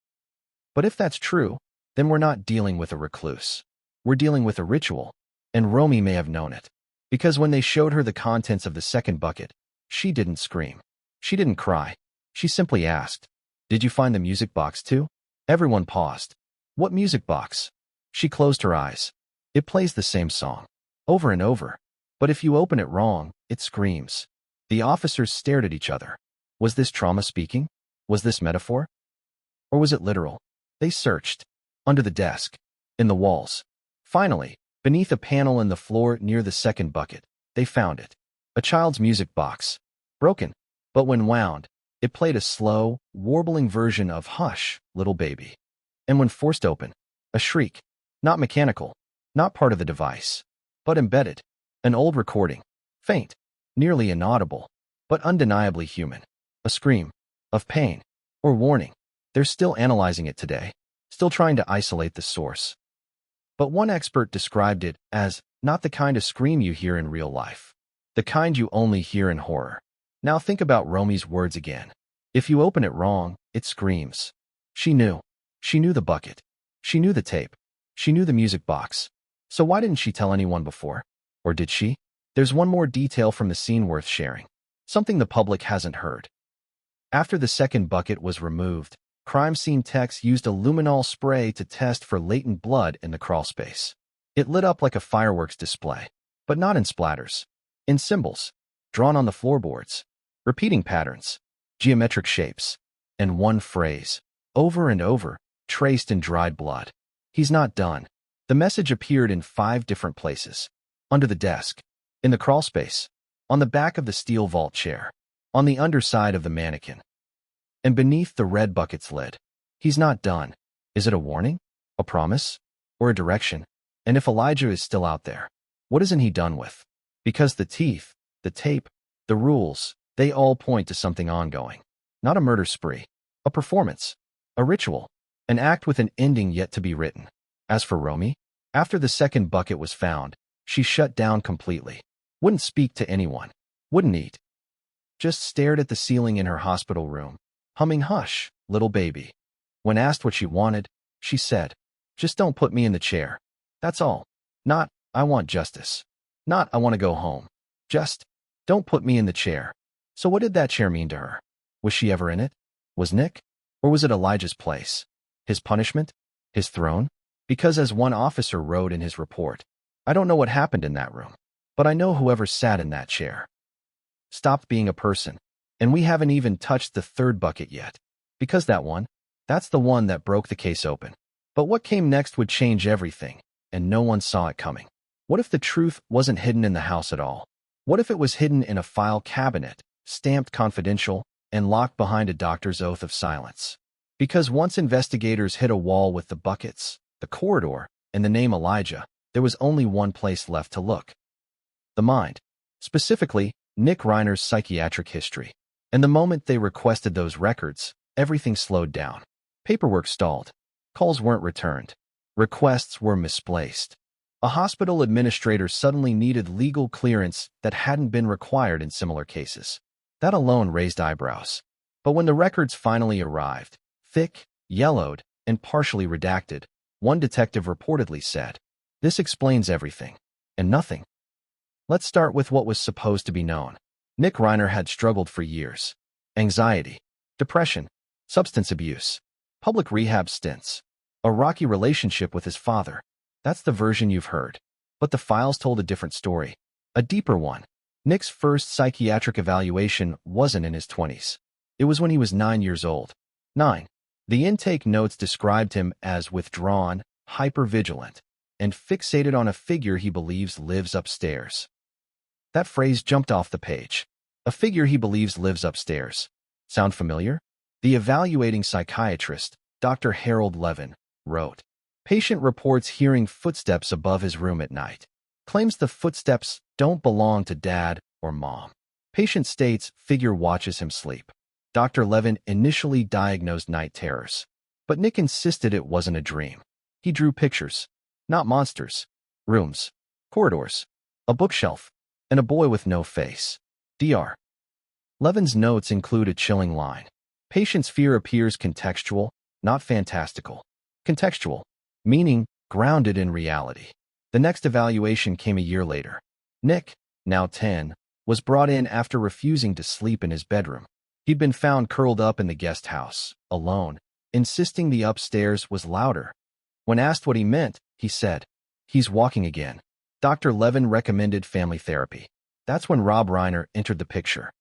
But if that's true, then we're not dealing with a recluse. We're dealing with a ritual. And Romy may have known it. Because when they showed her the contents of the second bucket, she didn't scream. She didn't cry. She simply asked, "Did you find the music box too?" Everyone paused. What music box? She closed her eyes. It plays the same song. Over and over. But if you open it wrong, it screams. The officers stared at each other. Was this trauma speaking? Was this metaphor? Or was it literal? They searched. Under the desk. In the walls. Finally, beneath a panel in the floor near the second bucket, they found it. A child's music box. Broken. But when wound, it played a slow, warbling version of Hush, Little Baby. And when forced open, a shriek. Not mechanical. Not part of the device. But embedded. An old recording. Faint. Nearly inaudible. But undeniably human. A scream. Of pain. Or warning. They're still analyzing it today. Still trying to isolate the source. But one expert described it as not the kind of scream you hear in real life. The kind you only hear in horror. Now think about Romy's words again. If you open it wrong, it screams. She knew. She knew the bucket. She knew the tape. She knew the music box. So why didn't she tell anyone before? Or did she? There's one more detail from the scene worth sharing. Something the public hasn't heard. After the second bucket was removed, crime scene techs used a luminol spray to test for latent blood in the crawlspace. It lit up like a fireworks display, but not in splatters. In symbols, drawn on the floorboards, repeating patterns, geometric shapes, and one phrase, over and over, traced in dried blood. He's not done. The message appeared in 5 different places. Under the desk, in the crawlspace, on the back of the steel vault chair, on the underside of the mannequin, and beneath the red bucket's lid. He's not done. Is it a warning? A promise? Or a direction? And if Elijah is still out there, what isn't he done with? Because the teeth, the tape, the rules, they all point to something ongoing. Not a murder spree. A performance. A ritual. An act with an ending yet to be written. As for Romy, after the second bucket was found, she shut down completely. Wouldn't speak to anyone. Wouldn't eat. Just stared at the ceiling in her hospital room, humming "Hush, Little Baby." When asked what she wanted, she said, "Just don't put me in the chair. That's all. Not, I want justice. Not, I want to go home. Just, don't put me in the chair." So what did that chair mean to her? Was she ever in it? Was Nick? Or was it Elijah's place? His punishment? His throne? Because as one officer wrote in his report, "I don't know what happened in that room, but I know whoever sat in that chair stopped being a person." And we haven't even touched the third bucket yet. Because that's the one that broke the case open. But what came next would change everything, and no one saw it coming. What if the truth wasn't hidden in the house at all? What if it was hidden in a file cabinet, stamped confidential, and locked behind a doctor's oath of silence? Because once investigators hit a wall with the buckets, the corridor, and the name Elijah, there was only one place left to look. The mind. Specifically, Nick Reiner's psychiatric history. And the moment they requested those records, everything slowed down. Paperwork stalled. Calls weren't returned. Requests were misplaced. A hospital administrator suddenly needed legal clearance that hadn't been required in similar cases. That alone raised eyebrows. But when the records finally arrived, thick, yellowed, and partially redacted, one detective reportedly said, "This explains everything. And nothing." Let's start with what was supposed to be known. Nick Reiner had struggled for years. Anxiety, depression, substance abuse, public rehab stints, a rocky relationship with his father. That's the version you've heard. But the files told a different story. A deeper one. Nick's first psychiatric evaluation wasn't in his 20s. It was when he was 9 years old. 9. The intake notes described him as withdrawn, hypervigilant, and fixated on a figure he believes lives upstairs. That phrase jumped off the page. A figure he believes lives upstairs. Sound familiar? The evaluating psychiatrist, Dr. Harold Levin, wrote, "Patient reports hearing footsteps above his room at night. Claims the footsteps don't belong to dad or mom. Patient states figure watches him sleep." Dr. Levin initially diagnosed night terrors. But Nick insisted it wasn't a dream. He drew pictures. Not monsters. Rooms. Corridors. A bookshelf. And a boy with no face. Dr. Levin's notes include a chilling line. Patient's fear appears contextual, not fantastical. Contextual, meaning grounded in reality. The next evaluation came a year later. Nick, now 10, was brought in after refusing to sleep in his bedroom. He'd been found curled up in the guest house, alone, insisting the upstairs was louder. When asked what he meant, he said, "He's walking again." Dr. Levin recommended family therapy. That's when Rob Reiner entered the picture.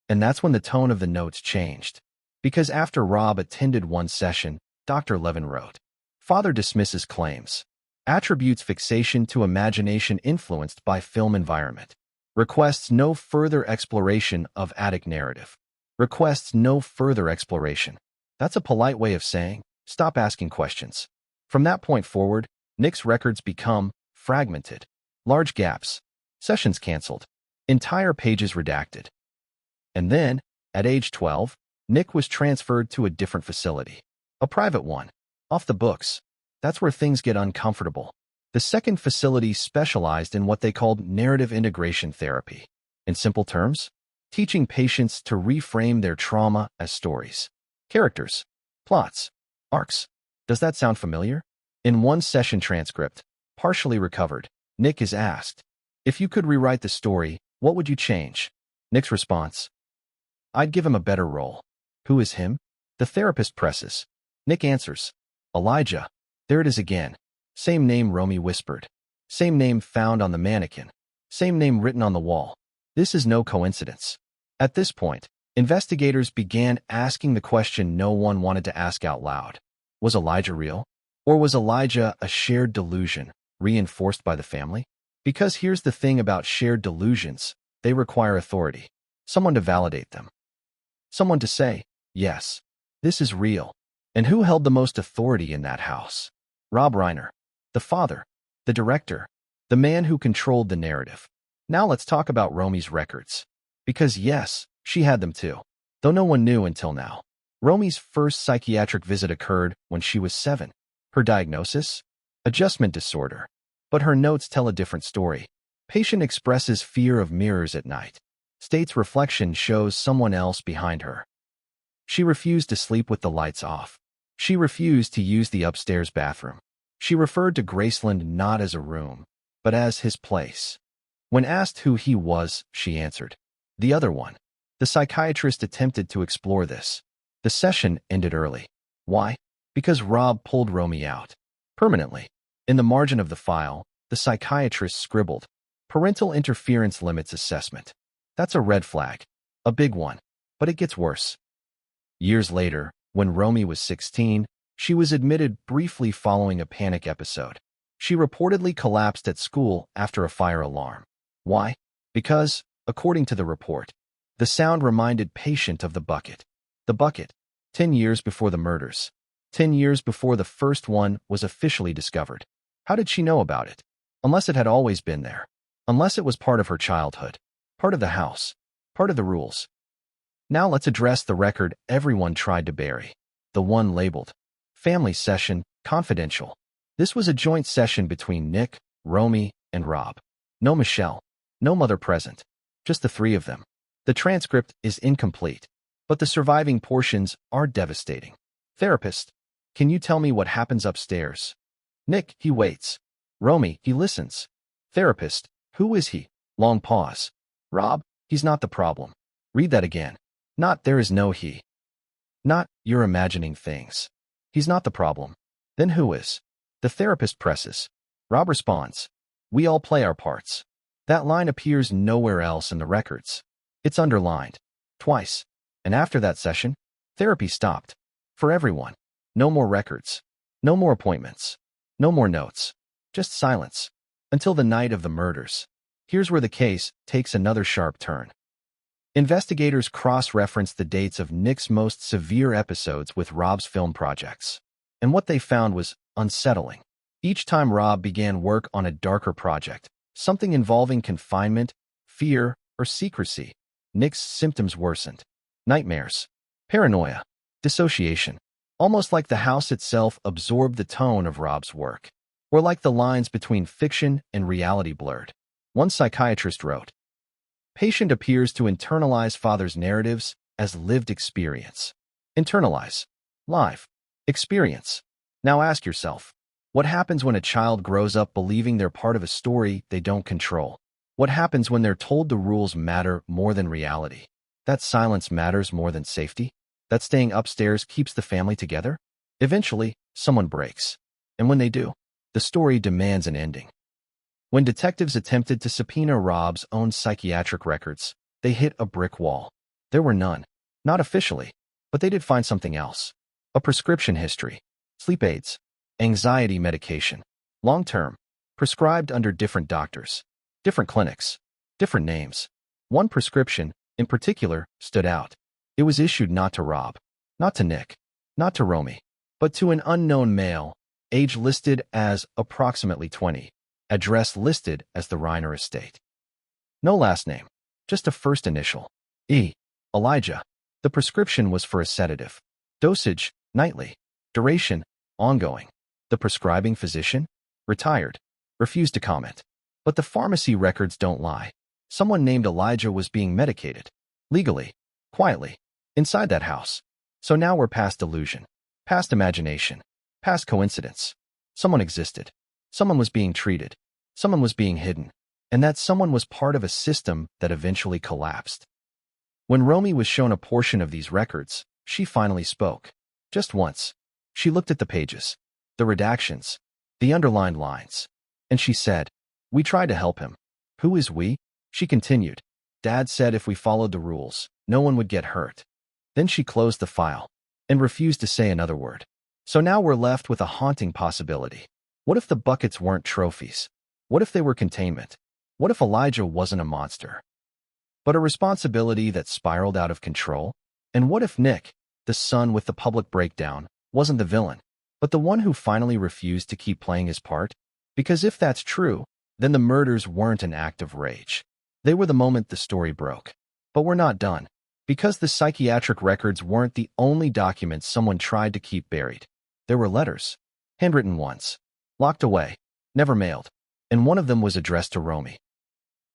And that's when the tone of the notes changed. Because after Rob attended one session, Dr. Levin wrote, "Father dismisses claims. Attributes fixation to imagination influenced by film environment. Requests no further exploration of attic narrative. Requests no further exploration." That's a polite way of saying, stop asking questions. From that point forward, Nick's records become fragmented. Large gaps. Sessions canceled. Entire pages redacted. And then, at age 12, Nick was transferred to a different facility. A private one. Off the books. That's where things get uncomfortable. The second facility specialized in what they called narrative integration therapy. In simple terms, teaching patients to reframe their trauma as stories. Characters. Plots. Arcs. Does that sound familiar? In one session transcript, partially recovered, Nick is asked, "If you could rewrite the story, what would you change?" Nick's response, "I'd give him a better role." Who is him? The therapist presses. Nick answers, "Elijah." There it is again. Same name Romy whispered. Same name found on the mannequin. Same name written on the wall. This is no coincidence. At this point, investigators began asking the question no one wanted to ask out loud. Was Elijah real? Or was Elijah a shared delusion, reinforced by the family? Because here's the thing about shared delusions, they require authority. Someone to validate them. Someone to say, yes, this is real. And who held the most authority in that house? Rob Reiner. The father. The director. The man who controlled the narrative. Now let's talk about Romy's records. Because yes, she had them too. Though no one knew until now. Romy's first psychiatric visit occurred when she was 7. Her diagnosis? Adjustment disorder. But her notes tell a different story. Patient expresses fear of mirrors at night. States reflection shows someone else behind her. She refused to sleep with the lights off. She refused to use the upstairs bathroom. She referred to Graceland not as a room, but as his place. When asked who he was, she answered, "The other one." The psychiatrist attempted to explore this. The session ended early. Why? Because Rob pulled Romy out. Permanently. In the margin of the file, the psychiatrist scribbled, "Parental interference limits assessment." That's a red flag. A big one. But it gets worse. Years later, when Romy was 16, she was admitted briefly following a panic episode. She reportedly collapsed at school after a fire alarm. Why? Because, according to the report, the sound reminded patient of the bucket. The bucket, 10 years before the murders. 10 years before the first one was officially discovered. How did she know about it? Unless it had always been there. Unless it was part of her childhood. Part of the house. Part of the rules. Now let's address the record everyone tried to bury. The one labeled, "Family Session, Confidential." This was a joint session between Nick, Romy, and Rob. No Michelle. No mother present. Just the three of them. The transcript is incomplete, but the surviving portions are devastating. Therapist, can you tell me what happens upstairs? Nick, he waits. Romy, he listens. Therapist, who is he? Long pause. Rob, he's not the problem. Read that again. Not there is no he. Not you're imagining things. He's not the problem. Then who is? The therapist presses. Rob responds. We all play our parts. That line appears nowhere else in the records. It's underlined. Twice. And after that session, therapy stopped. For everyone. No more records. No more appointments. No more notes. Just silence. Until the night of the murders. Here's where the case takes another sharp turn. Investigators cross-referenced the dates of Nick's most severe episodes with Rob's film projects. And what they found was unsettling. Each time Rob began work on a darker project, something involving confinement, fear, or secrecy, Nick's symptoms worsened. Nightmares, paranoia, dissociation. Almost like the house itself absorbed the tone of Rob's work. Or like the lines between fiction and reality blurred. One psychiatrist wrote, patient appears to internalize father's narratives as lived experience. Internalize. Live. Experience. Now ask yourself, what happens when a child grows up believing they're part of a story they don't control? What happens when they're told the rules matter more than reality? That silence matters more than safety? That staying upstairs keeps the family together? Eventually, someone breaks. And when they do, the story demands an ending. When detectives attempted to subpoena Rob's own psychiatric records, they hit a brick wall. There were none. Not officially, but they did find something else. A prescription history. Sleep aids. Anxiety medication. Long-term. Prescribed under different doctors. Different clinics. Different names. One prescription, in particular, stood out. It was issued not to Rob. Not to Nick. Not to Romy. But to an unknown male, age listed as approximately 20. Address listed as the Reiner estate. No last name, just a first initial. E. Elijah. The prescription was for a sedative. Dosage, nightly. Duration, ongoing. The prescribing physician? Retired. Refused to comment. But the pharmacy records don't lie. Someone named Elijah was being medicated. Legally. Quietly. Inside that house. So now we're past delusion. Past imagination. Past coincidence. Someone existed. Someone was being treated. Someone was being hidden. And that someone was part of a system that eventually collapsed. When Romy was shown a portion of these records, she finally spoke. Just once. She looked at the pages. The redactions. The underlined lines. And she said, we tried to help him. Who is we? She continued. Dad said if we followed the rules, no one would get hurt. Then she closed the file. And refused to say another word. So now we're left with a haunting possibility. What if the buckets weren't trophies? What if they were containment? What if Elijah wasn't a monster, but a responsibility that spiraled out of control? And what if Nick, the son with the public breakdown, wasn't the villain, but the one who finally refused to keep playing his part? Because if that's true, then the murders weren't an act of rage. They were the moment the story broke. But we're not done. Because the psychiatric records weren't the only documents someone tried to keep buried. There were letters. Handwritten ones. Locked away. Never mailed. And one of them was addressed to Romy.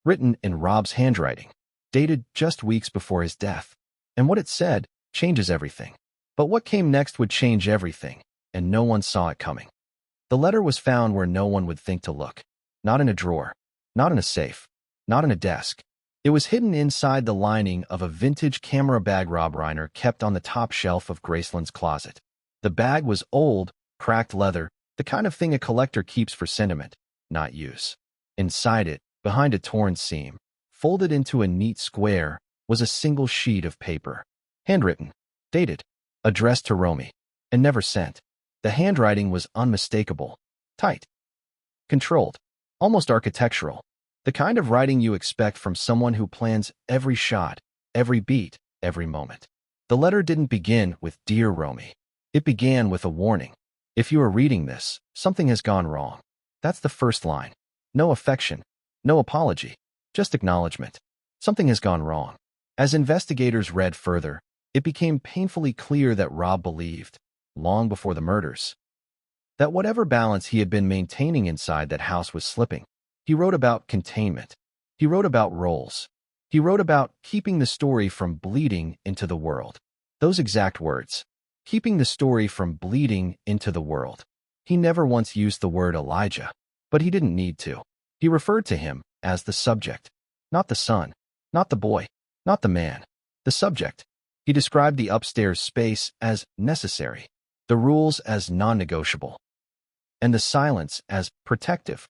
Written in Rob's handwriting. Dated just weeks before his death. And what it said changes everything. But what came next would change everything, and no one saw it coming. The letter was found where no one would think to look. Not in a drawer. Not in a safe. Not in a desk. It was hidden inside the lining of a vintage camera bag Rob Reiner kept on the top shelf of Graceland's closet. The bag was old, cracked leather, the kind of thing a collector keeps for sentiment, not use. Inside it, behind a torn seam, folded into a neat square, was a single sheet of paper. Handwritten. Dated. Addressed to Romy. And never sent. The handwriting was unmistakable. Tight. Controlled. Almost architectural. The kind of writing you expect from someone who plans every shot, every beat, every moment. The letter didn't begin with "Dear Romy." It began with a warning. If you are reading this, something has gone wrong. That's the first line. No affection. No apology. Just acknowledgement. Something has gone wrong. As investigators read further, it became painfully clear that Rob believed, long before the murders, that whatever balance he had been maintaining inside that house was slipping. He wrote about containment. He wrote about roles. He wrote about keeping the story from bleeding into the world. Those exact words. Keeping the story from bleeding into the world. He never once used the word Elijah, but he didn't need to. He referred to him as the subject. Not the son. Not the boy. Not the man. The subject. He described the upstairs space as necessary, the rules as non-negotiable, and the silence as protective.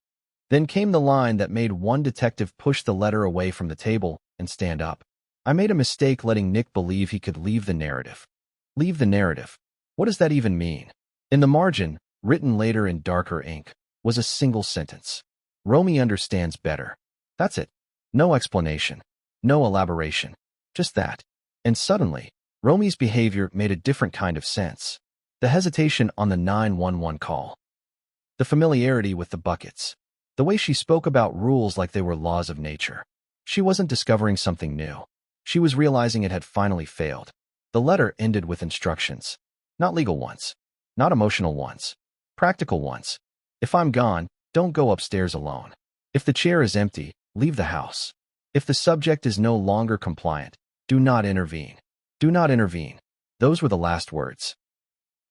Then came the line that made one detective push the letter away from the table and stand up. I made a mistake letting Nick believe he could leave the narrative. Leave the narrative. What does that even mean? In the margin, written later in darker ink, was a single sentence. Romy understands better. That's it. No explanation. No elaboration. Just that. And suddenly, Romy's behavior made a different kind of sense. The hesitation on the 911 call. The familiarity with the buckets. The way she spoke about rules like they were laws of nature. She wasn't discovering something new. She was realizing it had finally failed. The letter ended with instructions. Not legal ones. Not emotional ones. Practical ones. If I'm gone, don't go upstairs alone. If the chair is empty, leave the house. If the subject is no longer compliant, do not intervene. Do not intervene. Those were the last words.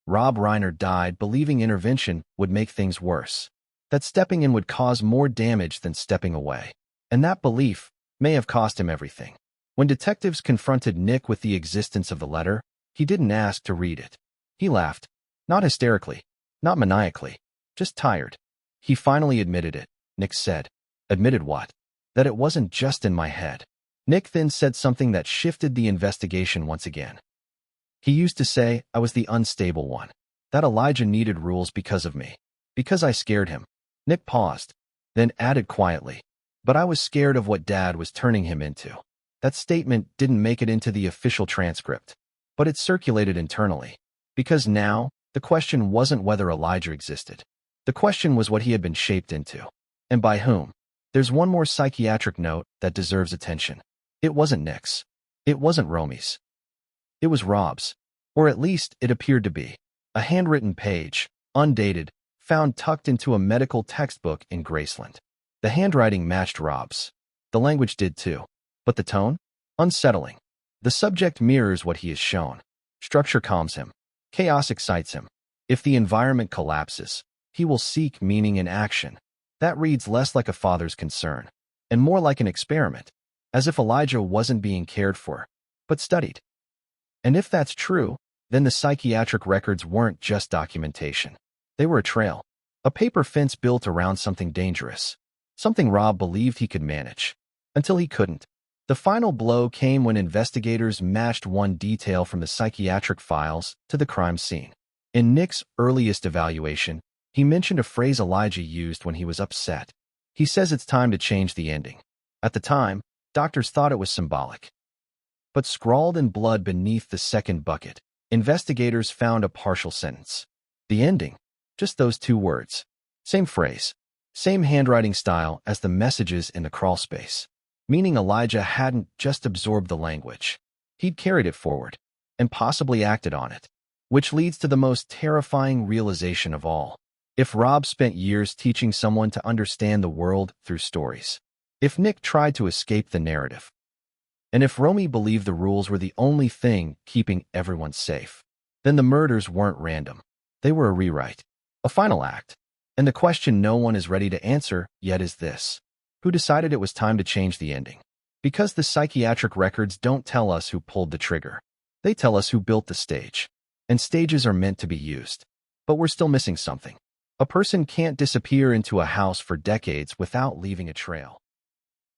Rob Reiner died believing intervention would make things worse. That stepping in would cause more damage than stepping away. And that belief may have cost him everything. When detectives confronted Nick with the existence of the letter, he didn't ask to read it. He laughed. Not hysterically. Not maniacally. Just tired. He finally admitted it, Nick said. Admitted what? That it wasn't just in my head. Nick then said something that shifted the investigation once again. He used to say I was the unstable one. That Elijah needed rules because of me. Because I scared him. Nick paused, then added quietly, but I was scared of what Dad was turning him into. That statement didn't make it into the official transcript, but it circulated internally. Because now, the question wasn't whether Elijah existed. The question was what he had been shaped into. And by whom? There's one more psychiatric note that deserves attention. It wasn't Nick's. It wasn't Romy's. It was Rob's. Or at least it appeared to be. A handwritten page, undated, found tucked into a medical textbook in Graceland. The handwriting matched Rob's. The language did too. But the tone? Unsettling. The subject mirrors what he is shown. Structure calms him. Chaos excites him. If the environment collapses, he will seek meaning in action. That reads less like a father's concern, and more like an experiment, as if Elijah wasn't being cared for, but studied. And if that's true, then the psychiatric records weren't just documentation. They were a trail. A paper fence built around something dangerous. Something Rob believed he could manage. Until he couldn't. The final blow came when investigators matched one detail from the psychiatric files to the crime scene. In Nick's earliest evaluation, he mentioned a phrase Elijah used when he was upset. He says it's time to change the ending. At the time, doctors thought it was symbolic. But scrawled in blood beneath the second bucket, investigators found a partial sentence. The ending. Just those two words. Same phrase. Same handwriting style as the messages in the crawl space. meaning Elijah hadn't just absorbed the language. He'd carried it forward, and possibly acted on it, which leads to the most terrifying realization of all. If Rob spent years teaching someone to understand the world through stories, if Nick tried to escape the narrative, and if Romy believed the rules were the only thing keeping everyone safe, then the murders weren't random. They were a rewrite, a final act. And the question no one is ready to answer yet is this: who decided it was time to change the ending? Because the psychiatric records don't tell us who pulled the trigger. They tell us who built the stage. And stages are meant to be used. But we're still missing something. A person can't disappear into a house for decades without leaving a trail.